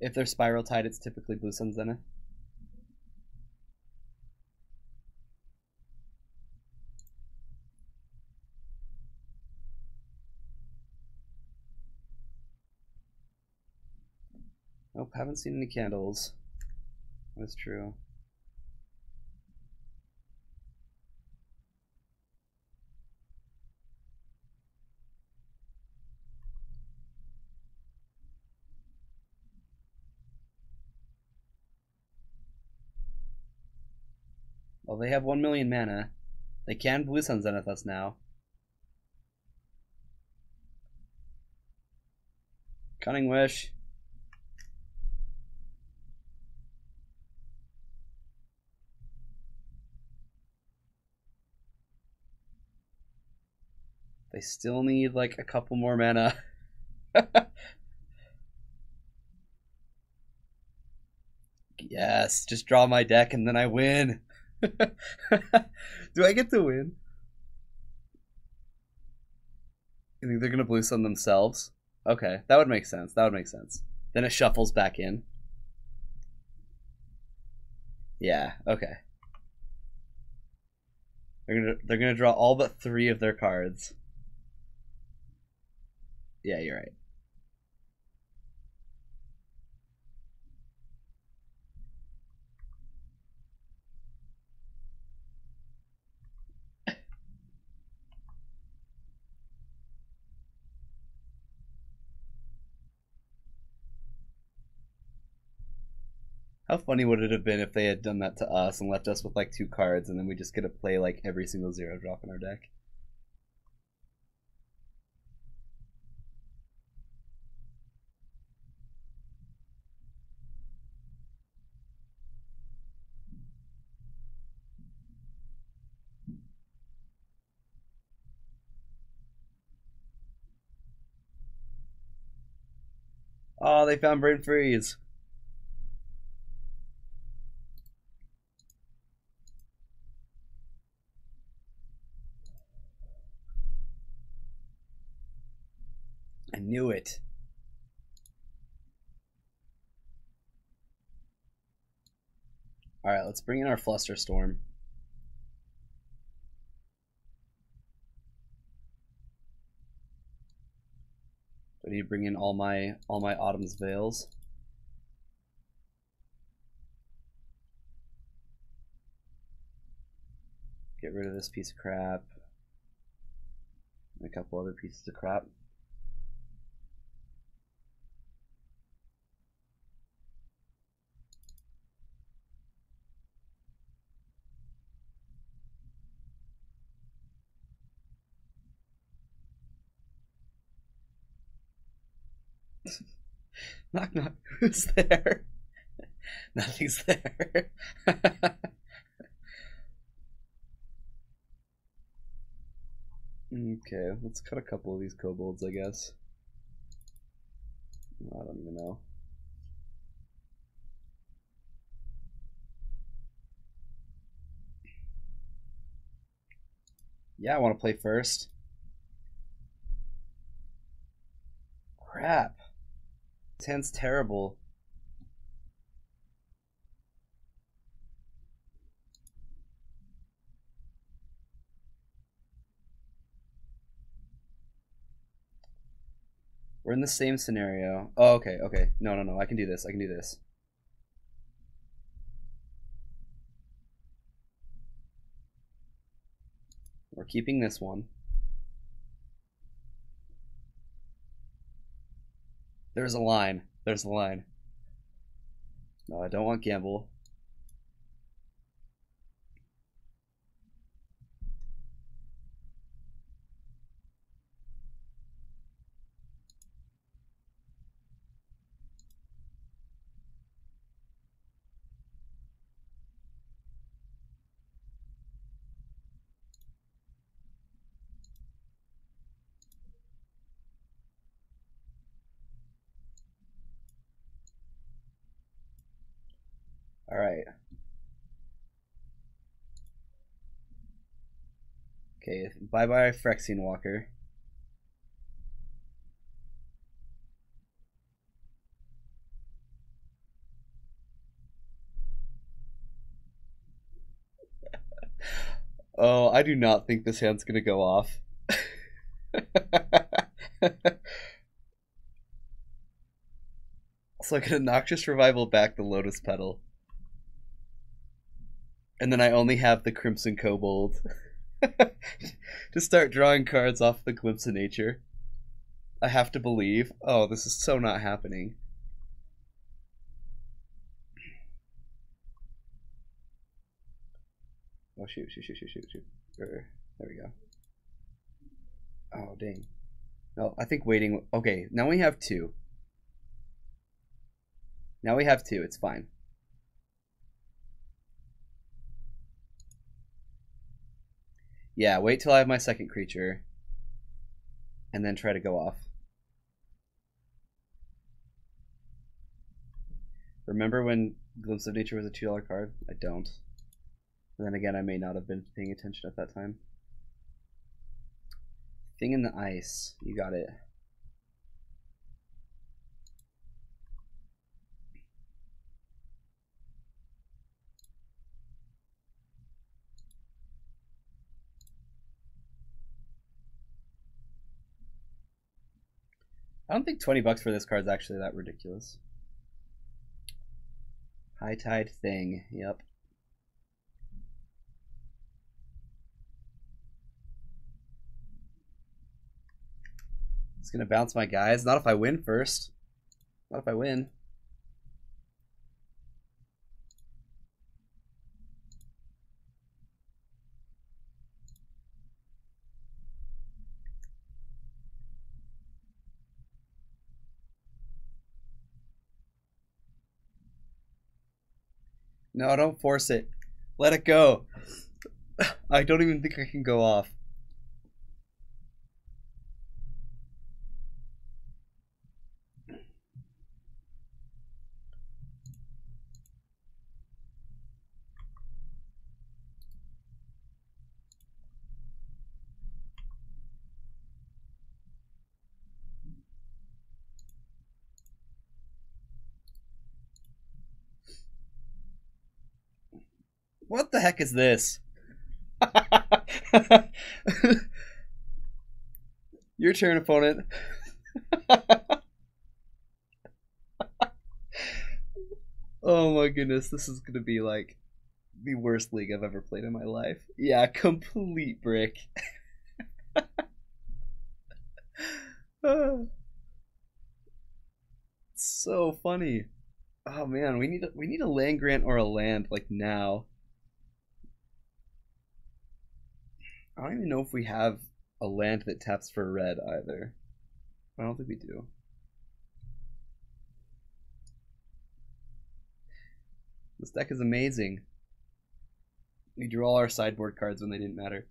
If they're Spiral Tide, it's typically Blue Sun Zenith. Nope, haven't seen any candles. That's true. Well, they have 1 million mana. They can Blue Sun Zenith us now. Cunning Wish. They still need like a couple more mana. Yes, just draw my deck and then I win. Do I get to win? You think they're gonna Blue Sun themselves? Okay, that would make sense. That would make sense. Then it shuffles back in. Yeah, okay. They're gonna draw all but 3 of their cards. Yeah, you're right. How funny would it have been if they had done that to us and left us with like 2 cards and then we just get to play like every single 0 drop in our deck? Oh, they found Brain Freeze. I knew it. Alright, let's bring in our Flusterstorm. I need to bring in all my Autumn's Veils. Get rid of this piece of crap. And a couple other pieces of crap. Knock knock. Who's there? Nothing's there. Okay, let's cut a couple of these kobolds, I guess. I don't even know. Yeah, I want to play first. Crap. This hand's terrible. We're in the same scenario. Oh, okay, okay. No, no, no. I can do this. I can do this. We're keeping this one. There's a line. There's a line. No, I don't want gamble. All right. Okay, bye-bye Phyrexian Walker. Oh, I do not think this hand's gonna go off. So I get a Noxious Revival back the Lotus Petal. And then I only have the Crimson Kobold. To start drawing cards off the Glimpse of Nature. I have to believe. Oh, this is so not happening. Oh, shoot. There we go. Oh, dang. No, I think waiting... Okay, now we have two. Now we have two. It's fine. Yeah, wait till I have my second creature. And then try to go off. Remember when Glimpse of Nature was a $2 card? I don't. But then again, I may not have been paying attention at that time. Thing in the Ice. You got it. I don't think $20 for this card is actually that ridiculous. High Tide Thing. Yep. It's gonna bounce my guys. Not if I win first. Not if I win. No, don't force it. Let it go. I don't even think I can go off. What the heck is this? Your turn, opponent. Oh my goodness, this is gonna be like the worst league I've ever played in my life. Yeah, complete brick. So funny. Oh man, we need a land grant or a land like now. I don't even know if we have a land that taps for red either. I don't think we do. This deck is amazing. We drew all our sideboard cards when they didn't matter.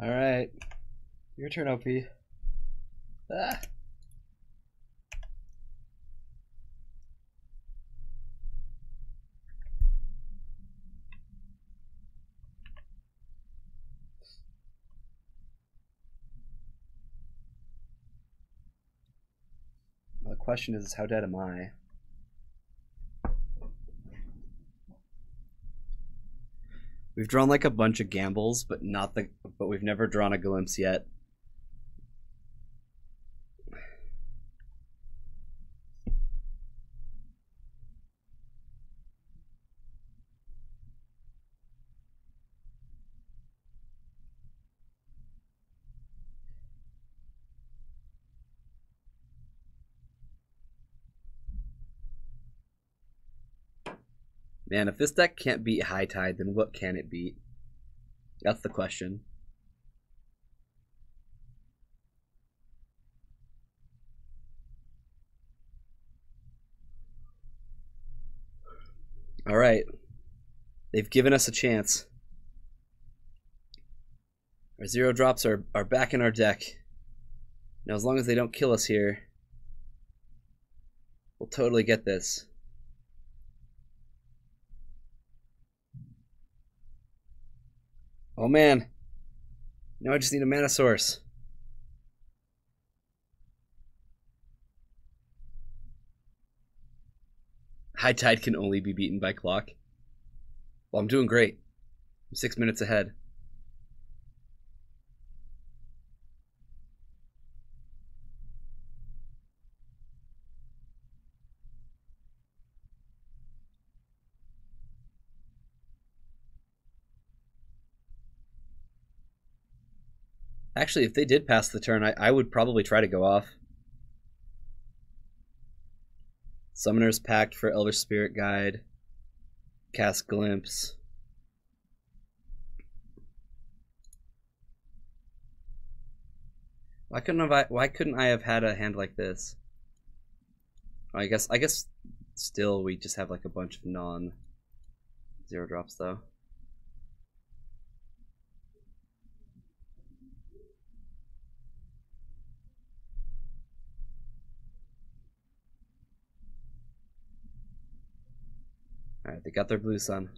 All right, your turn, OP. Ah. The question is, how dead am I? We've drawn like a bunch of gambles, but we've never drawn a glimpse yet. Man, if this deck can't beat High Tide, then what can it beat? That's the question. All right. They've given us a chance. Our 0-drops are back in our deck. Now, as long as they don't kill us here, we'll totally get this. Oh man. Now I just need a mana source. High Tide can only be beaten by clock. Well, I'm doing great. I'm 6 minutes ahead. Actually, if they did pass the turn, I would probably try to go off. Summoner's Pact for Elder Spirit Guide. Cast Glimpse. Why couldn't I have had a hand like this? I guess still we just have like a bunch of non 0-drops though. Alright, they got their blue sun.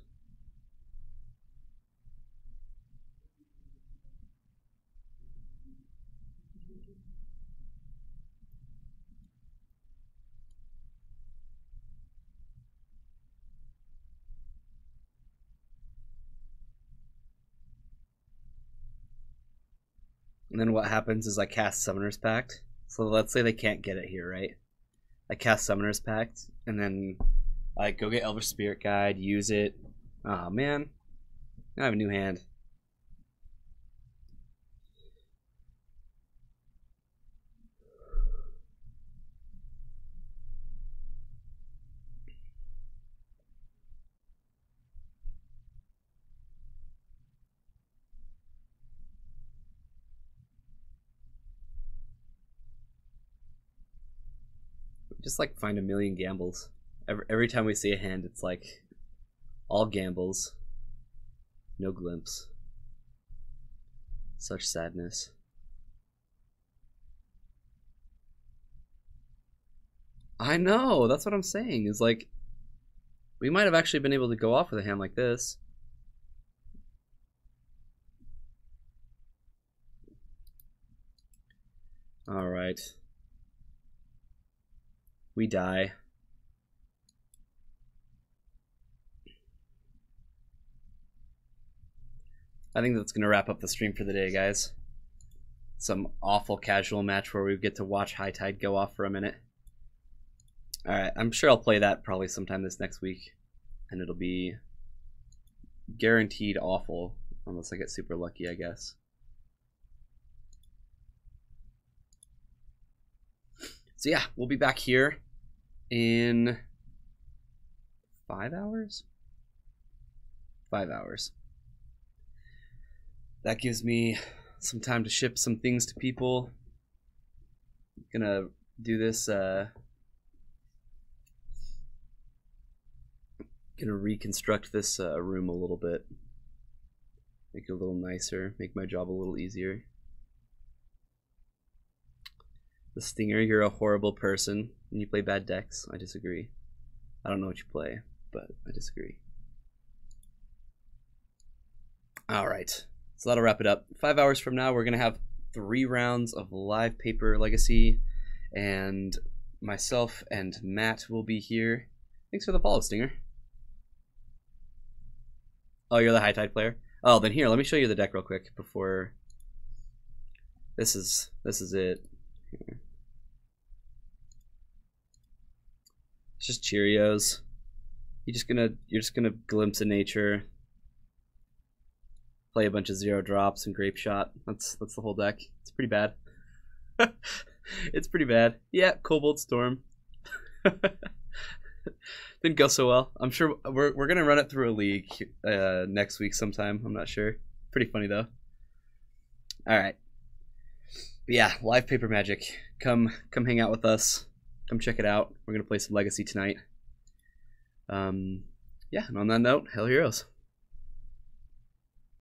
And then what happens is I cast Summoner's Pact. So let's say they can't get it here, right? I cast Summoner's Pact, and then I go get Elder Spirit Guide, use it. Oh man, now I have a new hand. Just like find a million gambles. Every time we see a hand, it's like all gambles, no glimpse. Such sadness. I know, that's what I'm saying. Is like we might have actually been able to go off with a hand like this. All right. We die. I think that's gonna wrap up the stream for the day, guys. Some awful casual match where we get to watch High Tide go off for a minute. All right, I'm sure I'll play that probably sometime this next week, and it'll be guaranteed awful unless I get super lucky, I guess. So yeah, we'll be back here in 5 hours? 5 hours. That gives me some time to ship some things to people. Gonna do this, gonna reconstruct this room a little bit. Make it a little nicer, make my job a little easier. The Stinger, you're a horrible person and you play bad decks. I disagree. I don't know what you play, but I disagree. Alright, so that'll wrap it up. 5 hours from now, we're going to have 3 rounds of live paper Legacy, and myself and Matt will be here. Thanks for the follow, Stinger. Oh, you're the High Tide player? Oh, then here, let me show you the deck real quick before. This is it. Here. It's just Cheerios. You're just gonna glimpse of nature. Play a bunch of 0 drops and grape shot. That's the whole deck. It's pretty bad. It's pretty bad. Yeah, Cobalt Storm. Didn't go so well. I'm sure we're gonna run it through a league next week sometime. I'm not sure. Pretty funny though. All right. But yeah, live paper magic. Come hang out with us. Come check it out. We're gonna play some Legacy tonight. Yeah, and on that note, Hell Heroes.